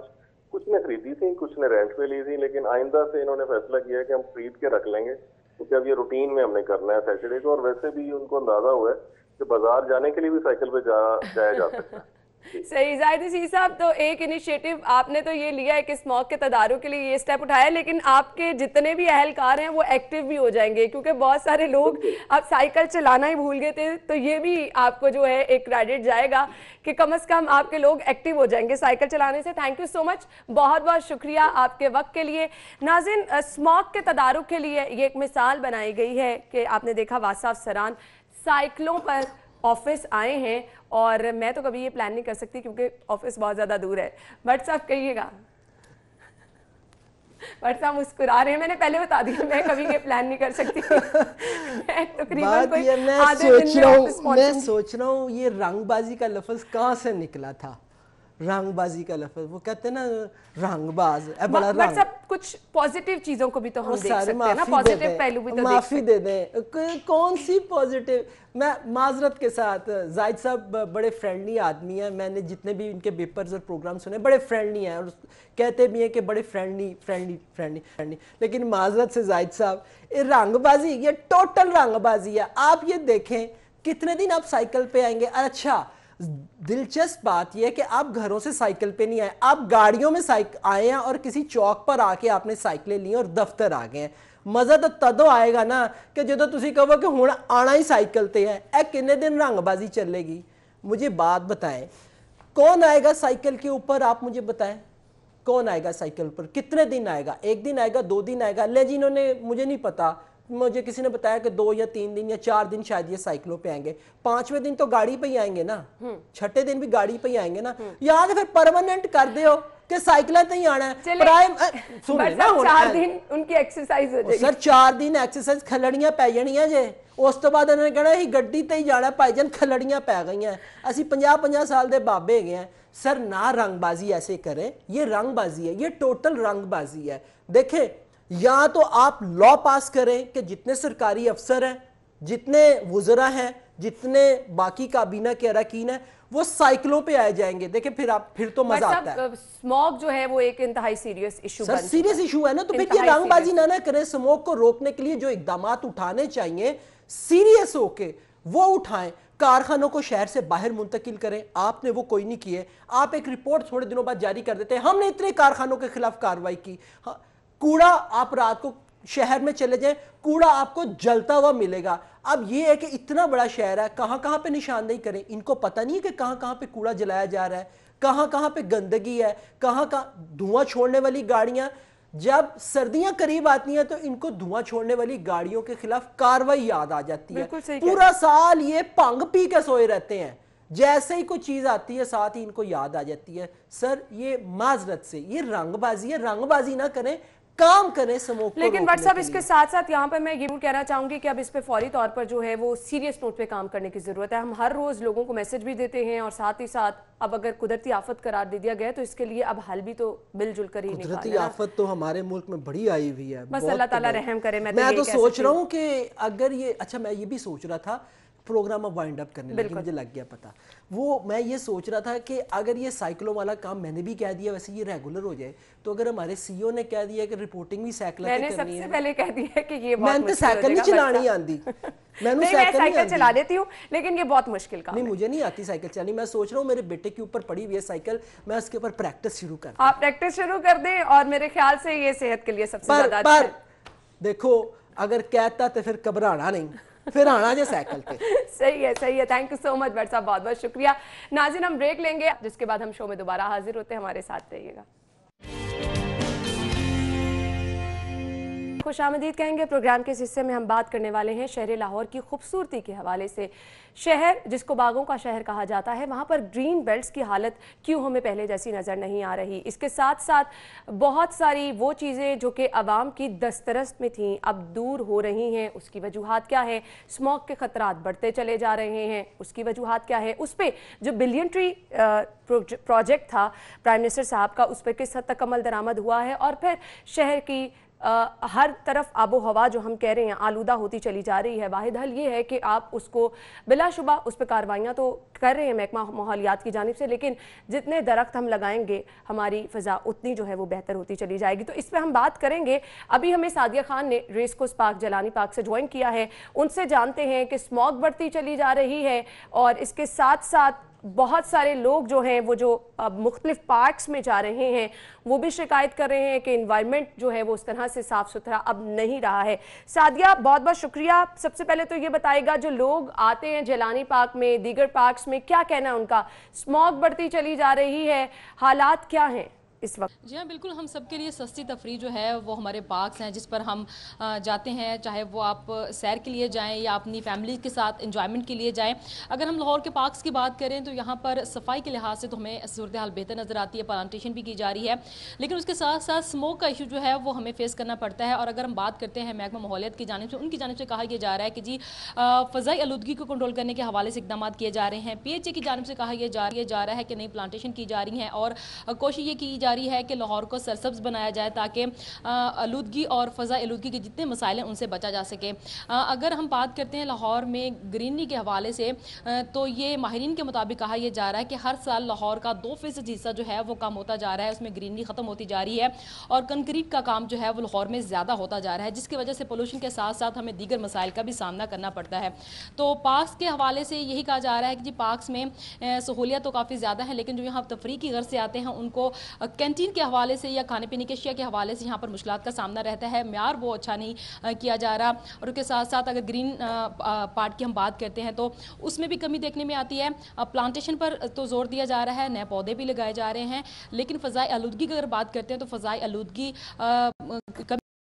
कुछ ने खरीदी थी, कुछ ने रेंट पे ली थी, लेकिन आइंदा से इन्होंने फैसला किया है कि हम खरीद के रख लेंगे, क्योंकि अब ये रूटीन में हमने करना है सैटरडे को। और वैसे भी उनको अंदाजा हुआ है कि बाजार जाने के लिए भी साइकिल पे जाया जा सकता है। सही, जाहिद अजीज साहब, तो एक इनिशिएटिव आपने तो ये लिया है कि स्मॉग के तदारुक के लिए ये स्टेप उठाया, लेकिन आपके जितने भी अहलकार हैं वो एक्टिव भी हो जाएंगे, क्योंकि बहुत सारे लोग अब साइकिल चलाना ही भूल गए थे। तो ये भी आपको जो है एक क्रेडिट जाएगा कि कम से कम आपके लोग एक्टिव हो जाएंगे साइकिल चलाने से। थैंक यू सो मच, बहुत बहुत शुक्रिया आपके वक्त के लिए। नाज़रीन, स्मॉग के तदारुक के लिए ये एक मिसाल बनाई गई है कि आपने देखा वासा अफसरान साइकिलों पर ऑफिस आए हैं, और मैं तो कभी ये प्लान नहीं कर सकती क्योंकि ऑफिस बहुत ज़्यादा दूर है। बट साहब कहिएगा। बट साहब मुस्कुरा रहे हैं, मैंने पहले बता दिया मैं कभी ये प्लान नहीं कर सकती। मैं सोच रहा हूँ ये रंगबाजी का लफ्ज कहाँ से निकला था। रंगबाजी का लफ्ज, वो कहते हैं ना रंगबाज, बड़ा रंग। सब कुछ पॉजिटिव चीजों को भी तो हम देख सकते हैं ना, पॉजिटिव पहलू भी तो माफी दे दें। कौन सी पॉजिटिव? मैं माजरत के साथ, जाहिद साहब बड़े फ्रेंडली आदमी हैं, मैंने जितने भी इनके पेपर्स और प्रोग्राम सुने बड़े फ्रेंडली हैं और कहते भी हैं कि बड़े फ्रेंडली। लेकिन माजरत से जाहिद साहब, ये रंगबाजी, ये टोटल रंगबाजी है। आप ये देखें कितने दिन आप साइकिल पे आएंगे। अच्छा, दिलचस्प बात यह है कि आप घरों से साइकिल पे नहीं आए, आप गाड़ियों में आए हैं और किसी चौक पर आके आपने साइकिलें ली और दफ्तर आ गए हैं। मजा तो तदों आएगा ना कि जो तुसी कहो कि हुण आना ही साइकिल ते है। ए कितने दिन रंगबाजी चलेगी? मुझे बात बताएं, कौन आएगा साइकिल के ऊपर? आप मुझे बताएं, कौन आएगा साइकिल पर? कितने दिन आएगा? 1 दिन आएगा, 2 दिन आएगा? ले जिन्होंने, मुझे नहीं पता, मुझे किसी ने बताया कि 2 या 3 दिन या 4 दिन शायद ये साइकिलों पे आएंगे। 5वें दिन तो गाड़ी पे ही आएंगे ना, 6ठे दिन भी गाड़ी पे ही आएंगे ना। या तो फिर परमानेंट कर दो कि साइकिलें तो ही आना है। प्राइम सुनिए ना, 4 दिन उनकी एक्सरसाइज हो जाएगी। सर 4 दिन एक्सरसाइज खलड़ियां पै जानियां जे, उस तो बाद उन्होंने कहना ही गड्डी ते ही जाना भाईजान, खलड़ियां पै गई हैं, असी 50-50 साल के बाबे गए हैं। सर ना रंगबाजी ऐसे करें, ये रंगबाजी है, ये टोटल रंगबाजी है। देखें, या तो आप लॉ पास करें कि जितने सरकारी अफसर हैं, जितने वुज़रा हैं, जितने बाकी काबीना के अरकान है वो साइकिलों पे आए जाएंगे। देखिए फिर तो मजा आता है। स्मॉग जो है वो एक इंतहाई serious issue sir, serious issue है ना, तो फिर ये रंगबाजी ना करें। स्मोक को रोकने के लिए जो इकदाम उठाने चाहिए सीरियस होके वो उठाएं। कारखानों को शहर से बाहर मुंतकिल करें, आपने वो कोई नहीं किए। आप एक रिपोर्ट थोड़े दिनों बाद जारी कर देते हैं, हमने इतने कारखानों के खिलाफ कार्रवाई की। कूड़ा आप रात को शहर में चले जाएं, कूड़ा आपको जलता हुआ मिलेगा। अब ये है कि इतना बड़ा शहर है, कहां कहां पे निशानदेही करें। इनको पता नहीं है कि कहां कहां पे कूड़ा जलाया जा रहा है, कहां कहां पे गंदगी है, कहां कहां धुआं छोड़ने वाली गाड़ियां। जब सर्दियां करीब आती हैं तो इनको धुआं छोड़ने वाली गाड़ियों के खिलाफ कार्रवाई याद आ जाती है। पूरा साल ये भंग पी के सोए रहते हैं, जैसे ही कोई चीज आती है साथ ही इनको याद आ जाती है। सर, ये माजरत से ये रंगबाजी है, रंगबाजी ना करें, काम करें स्मोक को। लेकिन बट साहब, इसके साथ साथ यहाँ पर मैं ये भी कहना चाहूंगी कि अब इस पे फौरी तौर पर जो है वो सीरियस नोट पे काम करने की जरूरत है। हम हर रोज लोगों को मैसेज भी देते हैं और साथ ही साथ अब अगर कुदरती आफत करार दे दिया गया तो इसके लिए अब हल भी तो मिलजुल कर ही निकालना। कुदरती आफत तो हमारे मुल्क में बड़ी आई हुई है, बस अल्लाह ताला रहम करे। मैं तो सोच रहा हूँ कि अगर ये, अच्छा मैं ये भी सोच रहा था, प्रोग्राम अब वाइंड अप करने लगे, मुझे लग गया पता। वो मैं ये सोच रहा था कि अगर ये साइकिलों वाला काम मैंने भी कह दिया, वैसे ये रेगुलर हो जाए, तो अगर हमारे सीईओ ने कह दिया कि रिपोर्टिंग भी साइकिल करनी है, मैंने सबसे पहले कह दिया कि ये बहुत मुश्किल है। साइकिल नहीं चलानी आंदी, मैंने साइकिल चला लेती हूँ, लेकिन ये बहुत मुश्किल काम है। नहीं, मुझे नहीं आती साइकिल चलानी। मैं सोच रहा हूँ मेरे बेटे के ऊपर पड़ी हुई है साइकिल, मैं उसके ऊपर प्रैक्टिस शुरू कर दूं। आप प्रैक्टिस शुरू कर दें और मेरे ख्याल से ये सेहत के लिए सबसे ज्यादा अच्छा है। देखो, अगर कहता तो फिर घबराना नहीं, फिर आना जो साइकिल पे। सही है, सही है। Thank you so much Bhatt साहब, बहुत बहुत शुक्रिया। नाज़रीन, हम ब्रेक लेंगे, जिसके बाद हम शो में दोबारा हाजिर होते हैं। हमारे साथ रहिएगा। खुशामदीद कहेंगे। प्रोग्राम के इस हिस्से में हम बात करने वाले हैं शहर लाहौर की खूबसूरती के हवाले से। शहर जिसको बागों का शहर कहा जाता है, वहाँ पर ग्रीन बेल्ट्स की हालत क्यों हमें पहले जैसी नज़र नहीं आ रही। इसके साथ साथ बहुत सारी वो चीज़ें जो कि आवाम की दस्तरस में थीं अब दूर हो रही हैं। उसकी वजूहात क्या है? स्मॉग के ख़तरात बढ़ते चले जा रहे हैं, उसकी वजूहात क्या है? उस पर जो बिलियन ट्री प्रोजेक्ट था प्राइम मिनिस्टर साहब का, उस पर किस हद तक अमल दरामद हुआ है, और फिर शहर की हर तरफ आबो हवा जो हम कह रहे हैं आलूदा होती चली जा रही है। वाहिद हल ये है कि आप उसको बिलाशुबा उस पर कार्रवाइयाँ तो कर रहे हैं महकमा माहौलियात की जानिब से, लेकिन जितने दरख्त हम लगाएंगे हमारी फ़ज़ा उतनी जो है वो बेहतर होती चली जाएगी। तो इस पर हम बात करेंगे। अभी हमें सादिया खान ने रेसकोर्स पार्क जलानी पार्क से ज्वाइन किया है, उनसे जानते हैं कि स्मॉग बढ़ती चली जा रही है और इसके साथ साथ बहुत सारे लोग जो हैं वो जो मुख्तलिफ पार्क्स में जा रहे हैं वो भी शिकायत कर रहे हैं कि इन्वायरमेंट जो है वो उस तरह से साफ़ सुथरा अब नहीं रहा है। सादिया, बहुत बहुत शुक्रिया। सबसे पहले तो ये बताएगा, जो लोग आते हैं जलानी पार्क में, दीगर पार्क्स में, क्या कहना है उनका? स्मॉग बढ़ती चली जा रही है, हालात क्या हैं इस वक्त? जी हाँ, बिल्कुल। हम सबके लिए सस्ती तफरी जो है वो हमारे पार्क्स हैं, जिस पर हम जाते हैं, चाहे वो आप सैर के लिए जाएं या अपनी फैमिली के साथ एंजॉयमेंट के लिए जाएं। अगर हम लाहौर के पार्क्स की बात करें तो यहाँ पर सफाई के लिहाज से तो हमें सूरत हाल बेहतर नज़र आती है, प्लांटेशन भी की जा रही है, लेकिन उसके साथ साथ स्मोक का इशू जो है वो हमें फेस करना पड़ता है। और अगर हम बात करते हैं महकमा माहौलियात की जानिब से, उनकी जानिब से कहा यह जा रहा है कि जी फ़ज़ाई आलूदगी को कंट्रोल करने के हवाले से इकदाम किए जा रहे हैं। PHA की जानिब से कहा यह जा रहा है कि नई प्लांटेशन की जा रही हैं और कोशिश ये की जा रही है कि लाहौर को सरसब्ज बनाया जाए ताकि आलूदगी और फ़ज़ा आलूदगी के जितने मसाइल हैं उनसे बचा जा सके। अगर हम बात करते हैं लाहौर में ग्रीनरी के हवाले से, तो ये माहिरीन के मुताबिक कहा यह जा रहा है कि हर साल लाहौर का 2% हिस्सा जो है वो कम होता जा रहा है, उसमें ग्रीनरी ख़त्म होती जा रही है और कंक्रीट का काम जो है वो लाहौर में ज़्यादा होता जा रहा है, जिसकी वजह से पोल्यूशन के साथ साथ हमें दीगर मसाइल का भी सामना करना पड़ता है। तो पार्क्स के हवाले से यही कहा जा रहा है कि जी पार्क्स में सहूलियत तो काफ़ी ज़्यादा है, लेकिन जो यहाँ तफरी की गर्ज से आते हैं उनको कैंटीन के हवाले से या खाने पीने के अशिया के हवाले से यहाँ पर मुश्किलात का सामना रहता है। म्यार वो अच्छा नहीं किया जा रहा और उसके साथ साथ अगर ग्रीन पार्ट की हम बात करते हैं तो उसमें भी कमी देखने में आती है। प्लांटेशन पर तो जोर दिया जा रहा है, नए पौधे भी लगाए जा रहे हैं, लेकिन फ़ज़ाई आलूदगी की अगर बात करते हैं तो फ़ज़ाई आलूदगी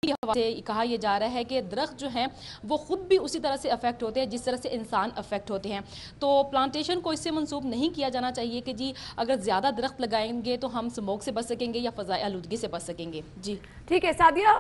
से कहा यह जा रहा है कि दरख्त जो हैं वो खुद भी उसी तरह से अफेक्ट होते हैं जिस तरह से इंसान अफेक्ट होते हैं। तो प्लांटेशन को इससे मंसूब नहीं किया जाना चाहिए कि जी अगर ज़्यादा दरख्त लगाएंगे तो हम स्मोक से बच सकेंगे या फ़ज़ाई आलूदगी से बच सकेंगे। जी ठीक है सादिया,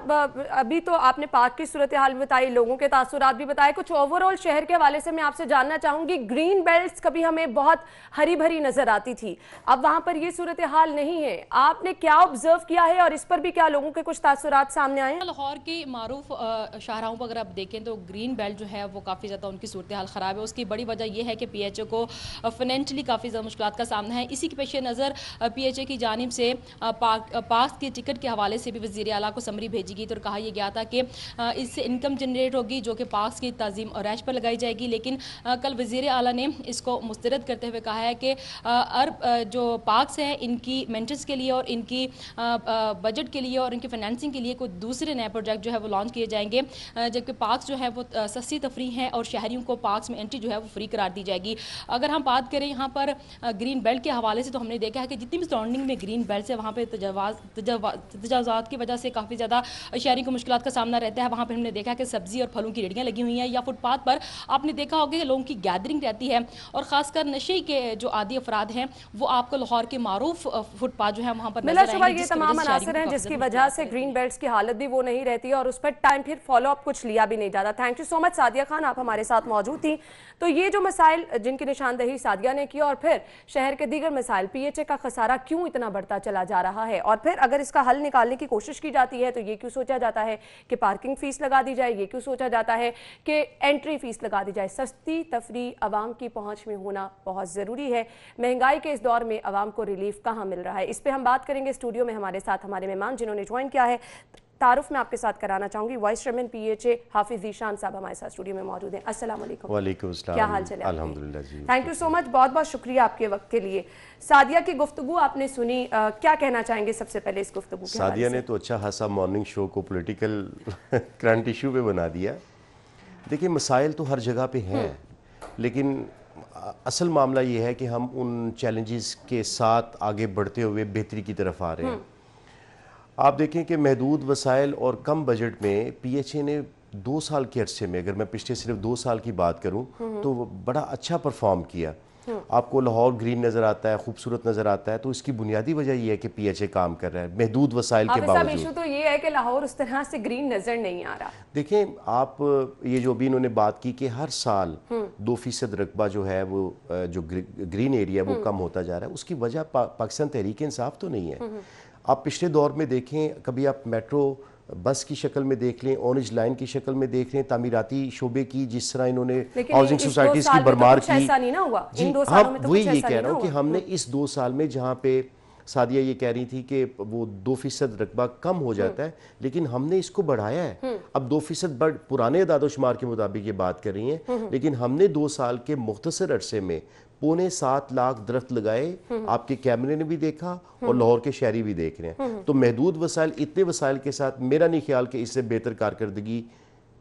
अभी तो आपने पार्क की सूरत हाल भी बताई, लोगों के तासुरात भी बताए, कुछ ओवरऑल शहर के हवाले से मैं आपसे जानना चाहूँगी। ग्रीन बेल्ट कभी हमें बहुत हरी भरी नज़र आती थी, अब वहाँ पर ये सूरत हाल नहीं है, आपने क्या ऑब्जर्व किया है और इस पर भी क्या लोगों के कुछ तासुरात सामने आए हैं? लाहौर के मारूफ शाहराहों पर अगर आप देखें तो ग्रीन बेल्ट जो है वो काफ़ी ज़्यादा उनकी सूरत हाल ख़राब है। उसकी बड़ी वजह यह है कि PHA को फाइनेंशियली काफ़ी ज़्यादा मुश्किलात का सामना है। इसी के पेश नज़र PHA की जानिब से पाक के टिकट के हवाले से भी वज़ीर आला को समरी भेजी गई तो कहा यह गया था कि इससे इनकम जनरेट होगी जो कि पाक की तज़ीम और रैश पर लगाई जाएगी। लेकिन कल वज़ीर आला ने इसको मुस्तरद करते हुए कहा है कि अरब जो पाक्स हैं इनकी मेंटेनेंस के लिए और इनकी बजट के लिए और इनकी फाइनेंसिंग के लिए कोई दूसरे नए प्रोजेक्ट जो है वो लॉन्च किए जाएंगे, जबकि पार्क्स जो है वो सस्ती तफरी हैं और शहरियों को पार्क्स में एंट्री जो है वो फ्री करार दी जाएगी। अगर हम बात करें यहाँ पर ग्रीन बेल्ट के हवाले से तो हमने देखा है कि जितनी भी सराउंडिंग में ग्रीन बेल्ट है वहाँ पर तजावज़ात की वजह से काफ़ी ज़्यादा शहरी को मुश्किलात का सामना रहता है। वहाँ पर हमने देखा कि सब्जी और फलों की रेहड़ियाँ लगी हुई हैं या फुटपाथ पर आपने देखा होगा कि लोगों की गैदरिंग रहती है और ख़ासकर नशे के जो आदी अफराद हैं वो आपको लाहौर के मारूफ फुटपाथ जो है वहाँ पर नजर आएंगे। ये तमाम अनासर हैं जिसकी वजह से ग्रीन बेल्ट्स की हालत भी वो नहीं रहती है और उस पर टाइम फिर फॉलो अप कुछ लिया भी नहीं जाता। Thank you so much Sadia Khan, आप हमारे साथ मौजूद थी। तो ये जो मसाइल जिनकी निशानदही सादिया ने की और फिर शहर के दीगर मसाइल, PHA का खसारा क्यों इतना बढ़ता चला जा रहा है और फिर अगर इसका हल निकालने की कोशिश की जाती है तो ये क्यों सोचा जाता है कि पार्किंग फीस लगा दी जाए, ये क्यों सोचा जाता है कि एंट्री फीस लगा दी जाए। सस्ती तफरी आवाम की पहुंच में होना बहुत ज़रूरी है। महंगाई के इस दौर में आवाम को रिलीफ कहाँ मिल रहा है, इस पर हम बात करेंगे। स्टूडियो में हमारे साथ हमारे मेहमान जिन्होंने ज्वाइन किया है, तारुफ में आपके साथ कराना चाहूंगी। वाइस चेयरमैन PHA हाफिज ज़ीशान साहब हमारे साथ स्टूडियो में मौजूद हैं। अस्सलाम वालेकुम। वालेकुम अस्सलाम। क्या हाल चल? अल्हम्दुलिल्लाह जी। थैंक यू सो मच, बहुत बहुत शुक्रिया आपके वक्त के लिए। सादिया की गुफ्तगू आपने सुनी, क्या कहना चाहेंगे सबसे पहले इस गुफ्तगू के? सादिया ने तो अच्छा खासा मॉर्निंग शो को पॉलिटिकल करंट इशू पे बना दिया। देखिए मसाइल तो हर जगह पे हैं, लेकिन असल मामला ये है कि हम उन चैलेंजेस के साथ आगे बढ़ते हुए बेहतरी की तरफ आ रहे हैं। आप देखें कि महदूद वसाइल और कम बजट में PHA ने 2 साल के अरसे में, अगर मैं पिछले सिर्फ 2 साल की बात करूं तो बड़ा अच्छा परफॉर्म किया। आपको लाहौर ग्रीन नज़र आता है, खूबसूरत नज़र आता है, तो इसकी बुनियादी वजह यह है कि PHA काम कर रहा है महदूद वसाइल के बावजूद। इशू तो ये है कि लाहौर उस तरह से ग्रीन नज़र नहीं आ रहा। देखें आप ये जो भी इन्होंने बात की कि हर साल 2% रकबा जो है वो जो ग्रीन एरिया वो कम होता जा रहा है, उसकी वजह पाकिस्तान तहरीक इंसाफ तो नहीं है। आप पिछले दौर में देखें, कभी आप मेट्रो बस की शक्ल में देख लें, ऑरेंज लाइन की शक्ल में देख लें, तामीराती शोबे की जिस तरह इन्होंने हाउसिंग सोसाइटीज की भरमार की। जी हाँ, वही ये कह रहा हूँ कि हमने इस 2 साल में, जहाँ पे सादिया ये कह रही थी कि वो 2% रकबा कम हो जाता है, लेकिन हमने इसको बढ़ाया है। अब 2% पुराने दादोशुमार के मुताबिक ये बात कर रही हैं, लेकिन हमने 2 साल के मुख्तसर अरसे में 6.25 लाख दरख्त लगाए। आपके कैमरे ने भी देखा और लाहौर के शहरी भी देख रहे हैं। तो महदूद वसाइल, इतने वसाइल के साथ मेरा नहीं ख्याल कि इससे बेहतर कारकर्दगी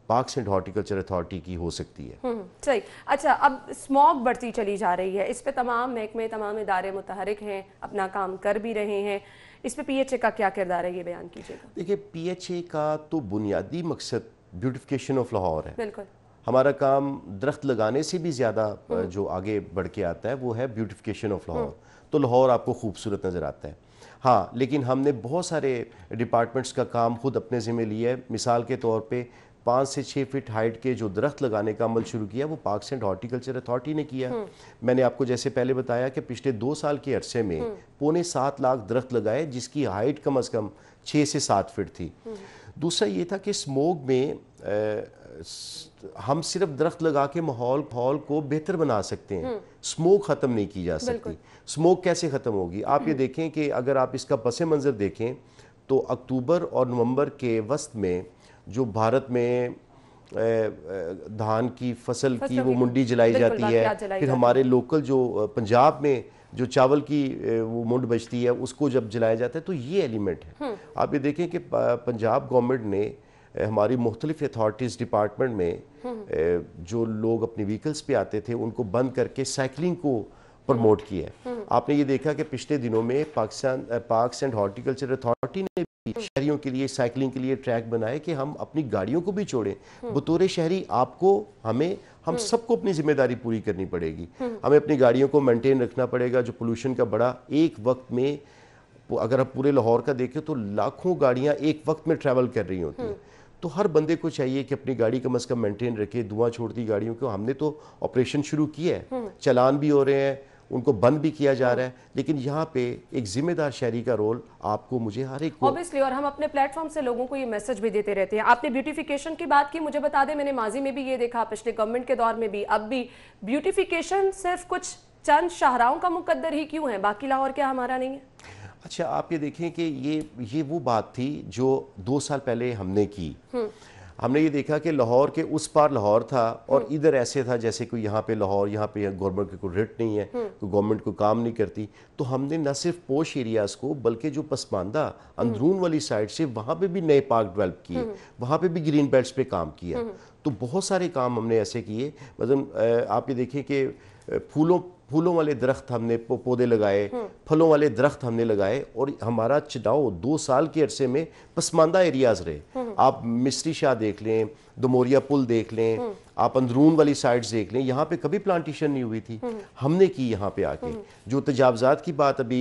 पार्क्स एंड हॉर्टिकल्चर अथॉरिटी की हो सकती है। सही। अच्छा, अब स्मॉग बढ़ती चली जा रही है, इस पे तमाम महकमे, तमाम इदारे मुतहरिक हैं, अपना काम कर भी रहे हैं। इस पे PHA का क्या किरदार है, ये बयान कीजिएगा। देखिए PHA का तो बुनियादी मकसद ब्यूटिफिकेशन ऑफ लाहौर है। बिल्कुल, हमारा काम दरख्त लगाने से भी ज़्यादा जो आगे बढ़ के आता है वो है ब्यूटिफिकेशन ऑफ लाहौर। तो लाहौर आपको खूबसूरत नज़र आता है। हाँ, लेकिन हमने बहुत सारे डिपार्टमेंट्स का काम खुद अपने ज़िम्मे लिया है। मिसाल के तौर पे 5 से 6 फीट हाइट के जो दरख्त लगाने का अमल शुरू किया वो पार्क्स एंड हॉर्टिकल्चर अथॉरिटी ने किया। मैंने आपको जैसे पहले बताया कि पिछले 2 साल के अरसे में 6.25 लाख दरख्त लगाए, जिसकी हाइट कम अज़ कम 6 से 7 फीट थी। दूसरा ये था कि स्मोक में हम सिर्फ दरख्त लगा के माहौल को बेहतर बना सकते हैं, स्मोक ख़त्म नहीं की जा सकती। स्मोक कैसे ख़त्म होगी? आप ये देखें कि अगर आप इसका पस मंज़र देखें तो अक्टूबर और नवंबर के वस्त में जो भारत में धान की फसल की वो मुंडी जलाई जाती है, फिर हमारे लोकल जो पंजाब में जो चावल की वो मुंड बचती है उसको जब जलाया जाता है, तो ये एलिमेंट है। आप ये देखें कि पंजाब गवर्नमेंट ने हमारी मुख्तलिफ अथॉरिटीज़ डिपार्टमेंट में जो लोग अपनी व्हीकल्स पे आते थे उनको बंद करके साइकिलिंग को प्रमोट किया है। आपने ये देखा कि पिछले दिनों में पार्क्स एंड हॉर्टिकल्चर अथॉरिटी ने भी शहरियों के लिए साइकिलिंग के लिए ट्रैक बनाए कि हम अपनी गाड़ियों को भी छोड़ें। बतौर शहरी हम सबको अपनी जिम्मेदारी पूरी करनी पड़ेगी। हमें अपनी गाड़ियों को मेंटेन रखना पड़ेगा। जो पोल्यूशन का बड़ा एक वक्त में, अगर आप पूरे लाहौर का देखें तो लाखों गाड़ियां एक वक्त में ट्रैवल कर रही होती हैं। तो हर बंदे को चाहिए कि अपनी गाड़ी कम अज़ कम मेंटेन रखे, धुआं छोड़ती गाड़ियों को। हमने तो ऑपरेशन शुरू किया है, चलान भी हो रहे हैं उनको बंद भी किया जा रहा है, लेकिन यहाँ पे एक जिम्मेदार शहरी का रोल आपको, मुझे, हर एक को ऑब्वियसली, और हम अपने प्लेटफॉर्म से लोगों को ये मैसेज भी देते रहते हैं। आपने ब्यूटिफिकेशन की बात की, मुझे बता दें मैंने माजी में भी ये देखा, पिछले गवर्नमेंट के दौर में भी, अब भी ब्यूटिफिकेशन सिर्फ कुछ चंद शाहराओं का मुकद्दर ही क्यों है, बाकी लाहौर क्या हमारा नहीं है? अच्छा, आप ये देखें कि ये वो बात थी जो 2 साल पहले हमने की। हमने ये देखा कि लाहौर के उस पार लाहौर था और इधर ऐसे था जैसे कोई यहाँ पे लाहौर, यहाँ पे गवर्नमेंट की कोई रेट नहीं है, कोई गवर्नमेंट को काम नहीं करती। तो हमने न सिर्फ पोश एरियाज़ को बल्कि जो पसमानदा अंदरून वाली साइड से वहाँ पे भी नए पार्क डेवलप किए, वहाँ पे भी ग्रीन बेल्ट्स पे काम किया। तो बहुत सारे काम हमने ऐसे किए। मतलब आप ये देखें कि फूलों वाले दरख्त हमने पौधे लगाए, फलों वाले दरख्त हमने लगाए, और हमारा चुनाव 2 साल के अरसे में पसमानदा एरियाज रहे। आप मिस्री शाह देख लें, दमोरिया पुल देख लें, आप अंदरून वाली साइड्स देख लें, यहाँ पे कभी प्लांटेशन नहीं हुई थी, हमने की यहाँ पे आके। जो तजावजात की बात अभी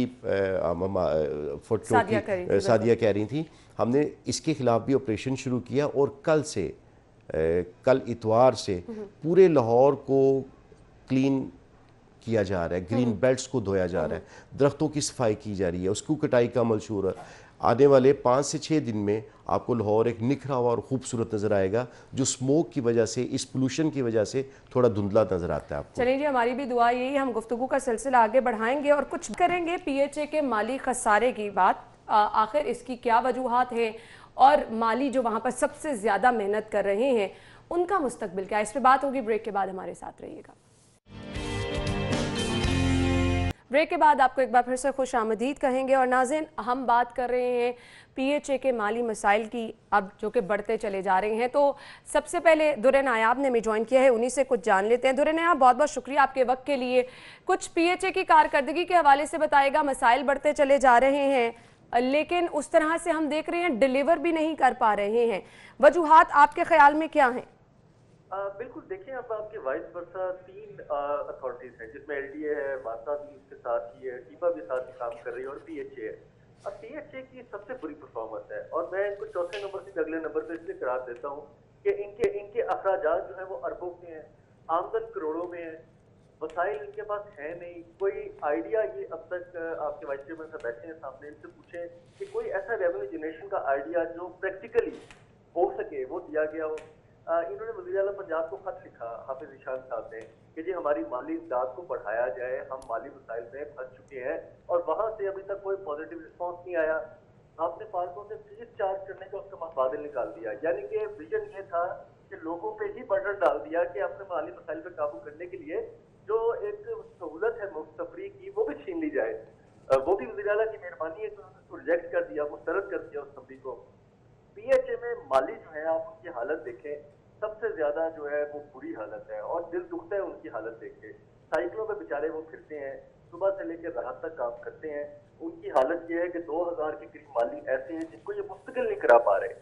सादिया कह रही थी, हमने इसके खिलाफ भी ऑपरेशन शुरू किया, और कल इतवार से पूरे लाहौर को क्लीन किया जा रहा है, ग्रीन बेल्ट्स को धोया जा रहा है, दरख्तों की सफाई की जा रही है, उसको कटाई का अमल शुरू है। आने वाले 5 से 6 दिन में आपको लाहौर एक निखरा हुआ और खूबसूरत नज़र आएगा, जो स्मोक की वजह से, इस पोल्यूशन की वजह से थोड़ा धुंधला नज़र आता है आपको। चलिए जी, हमारी भी दुआ यही, हम गुफ्तगू का सिलसिला आगे बढ़ाएंगे और कुछ करेंगे PHA के माली खसारे की बात। आखिर इसकी क्या वजूहात हैं, और माली जो वहाँ पर सबसे ज़्यादा मेहनत कर रहे हैं उनका मुस्तकबिल क्या है, इस पर बात होगी। ब्रेक के बाद हमारे साथ रहिएगा। ब्रेक के बाद आपको एक बार फिर से खुश आमदीद कहेंगे। और नाज़रीन, हम बात कर रहे हैं PHA के माली मसाइल की, अब जो कि बढ़ते चले जा रहे हैं। तो सबसे पहले दुर्रे नायाब ने हमें ज्वाइन किया है, उन्हीं से कुछ जान लेते हैं। दुर्रे नायाब, बहुत बहुत शुक्रिया आपके वक्त के लिए। कुछ PHA की कारकर्दगी के हवाले से बताएगा। मसाइल बढ़ते चले जा रहे हैं, लेकिन उस तरह से हम देख रहे हैं डिलीवर भी नहीं कर पा रहे हैं। वजूहात आपके ख्याल में क्या हैं? बिल्कुल, देखिए, अब आपके वाइस वर्सा 3 अथॉरिटीज हैं, जिसमें LDA है, वासा भी उसके साथ ही है, टीपा भी साथ ही काम कर रही है, और PHA है। अब PHA की सबसे बुरी परफॉर्मेंस है, और मैं इनको चौथे नंबर से अगले नंबर पे इसलिए करार देता हूँ कि इनके अखराजात जो है वो अरबों के हैं, आमदन करोड़ों में है, वसाइल इनके पास है नहीं। कोई आइडिया, ये अब तक आपके वाइस चेयरमैन साहब बैठे हैं सामने, इनसे पूछें कि कोई ऐसा रेवेन्यू जनरेशन का आइडिया जो प्रैक्टिकली हो सके वो दिया गया हो। इन्होंने वज़ीर आला पंजाब को खत लिखा, हाफिज ईशान साहब ने, कि जी हमारी माली इमदाद को बढ़ाया जाए, हम माली मसाइल में फंस चुके हैं, और वहां से अभी तक कोई पॉजिटिव रिस्पॉन्स नहीं आया। आपने पार्कों से फीस चार्ज करने का उसका मफादिल निकाल दिया, यानी कि विजन ये था कि लोगों पे ही बर्डन डाल दिया कि अपने माली मसाइल पे काबू करने के लिए जो एक सहूलत है मुफ्त तफरी की, वो भी छीन ली जाए। वो भी वज़ीर आला की मेहरबानी है कि उन्होंने उसको रिजेक्ट कर दिया, मुस्तरद कर दिया उस तफरी को। PHA में माली जो है, आप उनकी हालत देखें, सबसे ज्यादा जो है वो बुरी हालत है, और दिल दुखता है उनकी हालत देख के। साइकिलों पे बेचारे वो फिरते हैं, सुबह से लेकर रात तक काम करते हैं। उनकी हालत ये है कि 2000 के करीब माली ऐसे हैं जिनको ये मुस्तकिल नहीं करा पा रहे।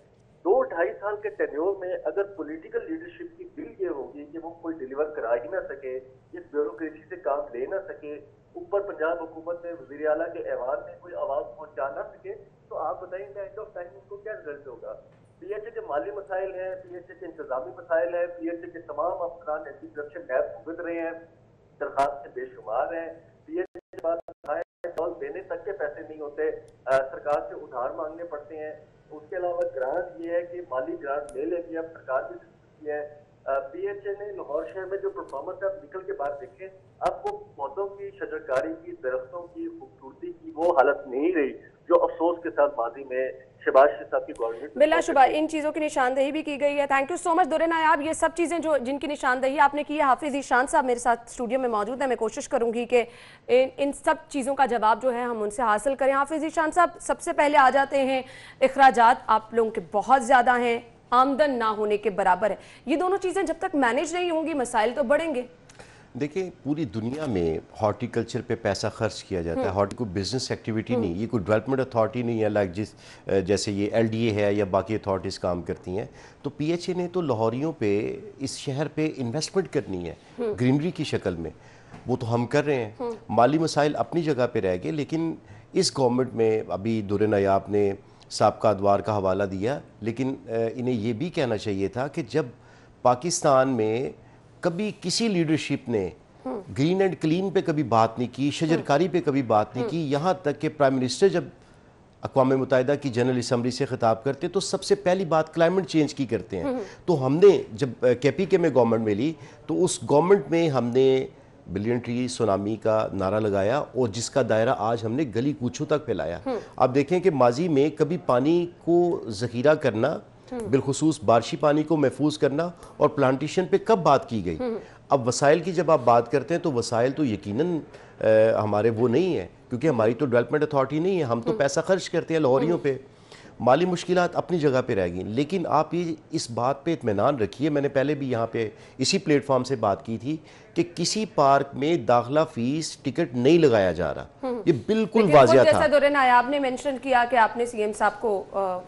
2-2.5 साल के टेन्योर में अगर पॉलिटिकल लीडरशिप की दिल ये होगी कि वो कोई डिलीवर करा ही ना सके, इस ब्यूरोक्रेसी से काम ले ना सके, ऊपर पंजाब हुकूमत में वज़ीर आला के ऐवान में कोई आवाज पहुंचा ना सके, तो आप बताइए एंड ऑफ टाइम उनको क्या रिजल्ट होगा। PHA के माली मसाइल है, PHA के इंतजामी मसाइल है, PHA के तमाम अफसरान एंटी करप्शन लैब भुगत रहे हैं, दरखास्त बेशुमार हैं। PHA के पास देने तक के पैसे नहीं होते, सरकार से उधार मांगने पड़ते हैं। उसके अलावा ग्रांट ये है कि माली ग्रांट ले लेगी, अब सरकार भी है। PHA ने लाहौर शहर में जो परफॉर्मेंस है, आप निकल के बाहर देखें, आपको पौधों की, शजरकारी की, दरख्तों की खूबसूरती की वो हालत नहीं रही जो अफसोस के साथ माजी में शहबाज शरीफ साहब की गवर्नमेंट। बिलाशुबा इन चीज़ों की निशानदेही भी की गई है। थैंक यू सो मच दुर्रे नायाब। ये सब चीज़ें जो जिनकी निशानदेही आपने की है, हाफिज ईशान साहब मेरे साथ स्टूडियो में मौजूद है, मैं कोशिश करूंगी कि इन सब चीज़ों का जवाब जो है हम उनसे हासिल करें। हाफिज ईशान साहब, सबसे पहले आ जाते हैं, अखराजात आप लोगों के बहुत ज़्यादा हैं, आमदन ना होने के बराबर है। ये दोनों चीज़ें जब तक मैनेज नहीं होंगी, मसाइल तो बढ़ेंगे। देखिए, पूरी दुनिया में हॉर्टिकल्चर पे पैसा खर्च किया जाता है। हॉर्टी कोई बिजनेस एक्टिविटी नहीं, ये कोई डेवलपमेंट अथॉरिटी नहीं है, लाइक जैसे ये LDA है या बाकी अथॉरिटीज़ काम करती हैं। तो PHA ने तो लाहौरियों पे, इस शहर पे इन्वेस्टमेंट करनी है ग्रीनरी की शक्ल में, वो तो हम कर रहे हैं। माली मसाइल अपनी जगह पे रह गए, लेकिन इस गवर्नमेंट में अभी दुर्रे नायाब ने साबका अदवार का हवाला दिया, लेकिन इन्हें ये भी कहना चाहिए था कि जब पाकिस्तान में कभी किसी लीडरशिप ने ग्रीन एंड क्लीन पे कभी बात नहीं की, शजरकारी पे कभी बात नहीं की। यहाँ तक कि प्राइम मिनिस्टर जब अक़वाम मुत्तहिदा की जनरल असम्बली से खिताब करते तो सबसे पहली बात क्लाइमेट चेंज की करते हैं। तो हमने जब KPK में गवर्नमेंट मिली तो उस गवर्नमेंट में हमने बिलियन ट्री सुनामी का नारा लगाया और जिसका दायरा आज हमने गली कूचों तक फैलाया। आप देखें कि माजी में कभी पानी को ज़ख़ीरा करना, बिलखुसूस बारिशी पानी को महफूज करना और प्लांटेशन पे कब बात की गई। अब वसाइल की जब आप बात करते हैं तो वसाइल तो यकीनन हमारे वो नहीं है, क्योंकि हमारी तो डेवलपमेंट अथॉरिटी नहीं है। हम तो पैसा खर्च करते हैं लाहौरियों पे। माली मुश्किलात अपनी जगह पे रह गई, लेकिन आप ये इस बात पे इत्मीनान रखिए, मैंने पहले भी यहाँ पे इसी प्लेटफॉर्म से बात की थी कि किसी पार्क में दाखिला फीस टिकट नहीं लगाया जा रहा। ये बिल्कुल वाजिया था। जैसा दौरे नायाब ने मेंशन किया कि आपने CM साहब को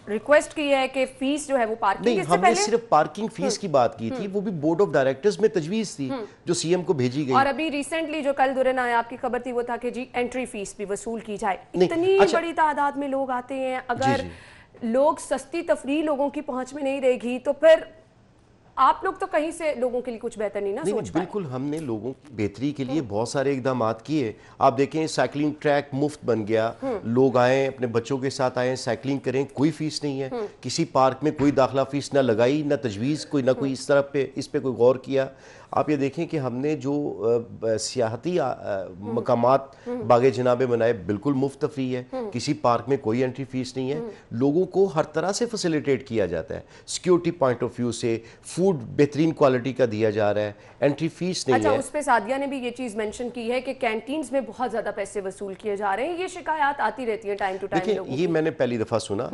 रिक्वेस्ट की है कि फीस जो है वो पार्किंग, नहीं, हमने सिर्फ पार्किंग फीस की बात की थी, वो भी बोर्ड ऑफ डायरेक्टर्स में तजवीज़ थी जो CM को भेजी गई। और अभी रिसेंटली जो कल दौरे नायाब की खबर थी वो था कि जी एंट्री फीस भी वसूल की जाए। इतनी बड़ी तादाद में लोग आते हैं, अगर लोग सस्ती तफरीह लोगों की पहुंच में नहीं रहेगी तो फिर आप लोग तो कहीं से लोगों के लिए कुछ बेहतर नहीं ना सोच पाए। बिल्कुल, हमने लोगों की बेहतरी के लिए बहुत सारे इकदाम किए। आप देखें साइकिलिंग ट्रैक मुफ्त बन गया, लोग आए अपने बच्चों के साथ आए, साइकिलिंग करें, कोई फीस नहीं है। किसी पार्क में कोई दाखिला फीस ना लगाई, ना तजवीज़ कोई, ना कोई इस तरह पे इस पे कोई गौर किया। आप ये देखें कि हमने जो सियाहती मकामात बागे जनाबे बनाए, बिल्कुल मुफ्त तफरी है, किसी पार्क में कोई एंट्री फीस नहीं है। लोगों को हर तरह से फैसिलिटेट किया जाता है, सिक्योरिटी पॉइंट ऑफ व्यू से, फूड बेहतरीन क्वालिटी का दिया जा रहा है, एंट्री फीस नहीं है। उस पे सादिया ने भी ये चीज़ मेंशन की है कि कैंटीन्स में बहुत ज़्यादा पैसे वसूल किए जा रहे हैं। ये शिकायत आती रहती है टाइम टू टाइम। देखिए, ये मैंने पहली दफ़ा सुना,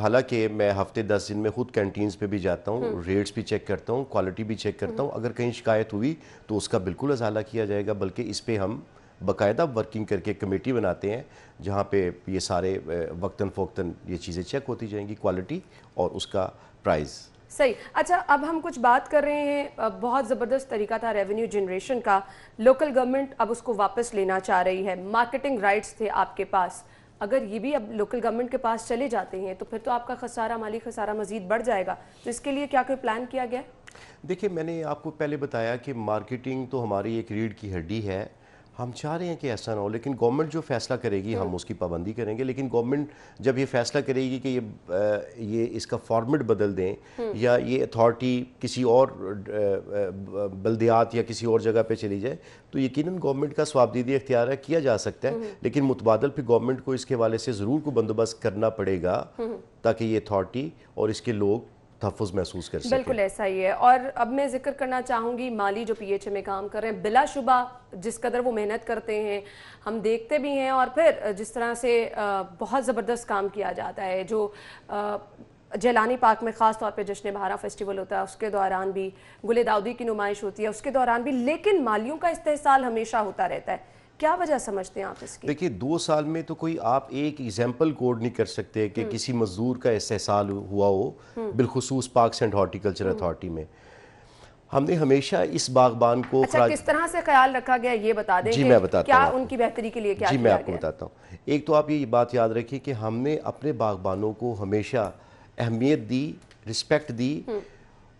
हालांकि मैं हफ्ते 10 दिन में खुद कैंटीन्स पे भी जाता हूँ, रेट्स भी चेक करता हूँ, क्वालिटी भी चेक करता हूँ। अगर कहीं शिकायत हुई तो उसका बिल्कुल अजाला किया जाएगा, बल्कि इस पे हम बाकायदा वर्किंग करके कमेटी बनाते हैं जहाँ पे ये सारे वक्तन फ़ोक्तन ये चीज़ें चेक होती जाएंगी, क्वालिटी और उसका प्राइस। सही। अच्छा, अब हम कुछ बात कर रहे हैं, बहुत ज़बरदस्त तरीका था रेवेन्यू जनरेशन का, लोकल गवर्नमेंट अब उसको वापस लेना चाह रही है, मार्केटिंग राइट्स थे आपके पास, अगर ये भी अब लोकल गवर्नमेंट के पास चले जाते हैं तो फिर तो आपका खसारा, माली खसारा मजीद बढ़ जाएगा। तो इसके लिए क्या कोई प्लान किया गया? देखिए, मैंने आपको पहले बताया कि मार्केटिंग तो हमारी एक रीढ़ की हड्डी है। हम चाह रहे हैं कि ऐसा ना हो, लेकिन गवर्नमेंट जो फैसला करेगी हम उसकी पाबंदी करेंगे। लेकिन गवर्नमेंट जब ये फैसला करेगी कि ये इसका फॉर्मेट बदल दें या ये अथॉरिटी किसी और बल्दियात या किसी और जगह पे चली जाए, तो यकीनन गवर्नमेंट का स्वाबदीदी इख्तियार है, किया जा सकता है। लेकिन मुतबादल पे गवर्नमेंट को इसके हवाले से ज़रूर को बंदोबस्त करना पड़ेगा ताकि ये अथॉरिटी और इसके लोग तहफ़्फ़ुज़ महसूस कर सकें। बिल्कुल ऐसा ही है। और अब मैं जिक्र करना चाहूँगी माली जो PHA में काम कर रहे हैं, बिलाशुबा जिस कदर वो मेहनत करते हैं हम देखते भी हैं, और फिर जिस तरह से बहुत ज़बरदस्त काम किया जाता है, जो जेलानी पार्क में ख़ास तौर पे जश्न बहारा फेस्टिवल होता है उसके दौरान भी, गुले दाऊदी की नुमाइश होती है उसके दौरान भी, लेकिन मालियों का इस्तेहसाल हमेशा होता रहता है। क्या वजह समझते हैं आप इसकी? देखिए, 2 साल में तो कोई आप एक एग्जाम्पल कोड नहीं कर सकते कि किसी मजदूर का इस्तेहसाल हुआ हो, बिलखुसूस पार्क्स एंड हॉर्टिकल्चर अथॉरिटी में। हमने हमेशा इस बागबान को अच्छा, किस तरह से ख्याल रखा गया ये बता दें। जी, मैं बताता क्या हूँ उनकी बेहतरी के लिए क्या जी, किया मैं आपको गया? बताता हूँ। एक तो आप ये बात याद रखिए कि हमने अपने बागबानों को हमेशा अहमियत दी, रिस्पेक्ट दी,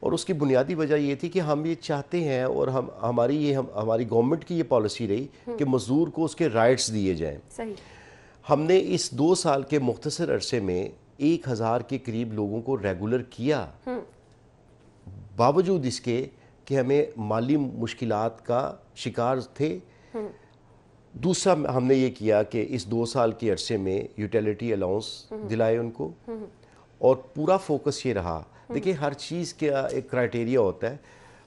और उसकी बुनियादी वजह ये थी कि हम ये चाहते हैं और हमारी गवर्नमेंट की ये पॉलिसी रही कि मजदूर को उसके राइट्स दिए जाएं। सही। हमने इस 2 साल के मुख्तसर अरसे में 1000 के करीब लोगों को रेगुलर किया, बावजूद इसके कि हमें माली मुश्किलात का शिकार थे। दूसरा हमने ये किया कि इस 2 साल के अरसे में यूटिलिटी अलाउंस दिलाए उनको, और पूरा फोकस ये रहा। देखिए, हर चीज़ का एक क्राइटेरिया होता है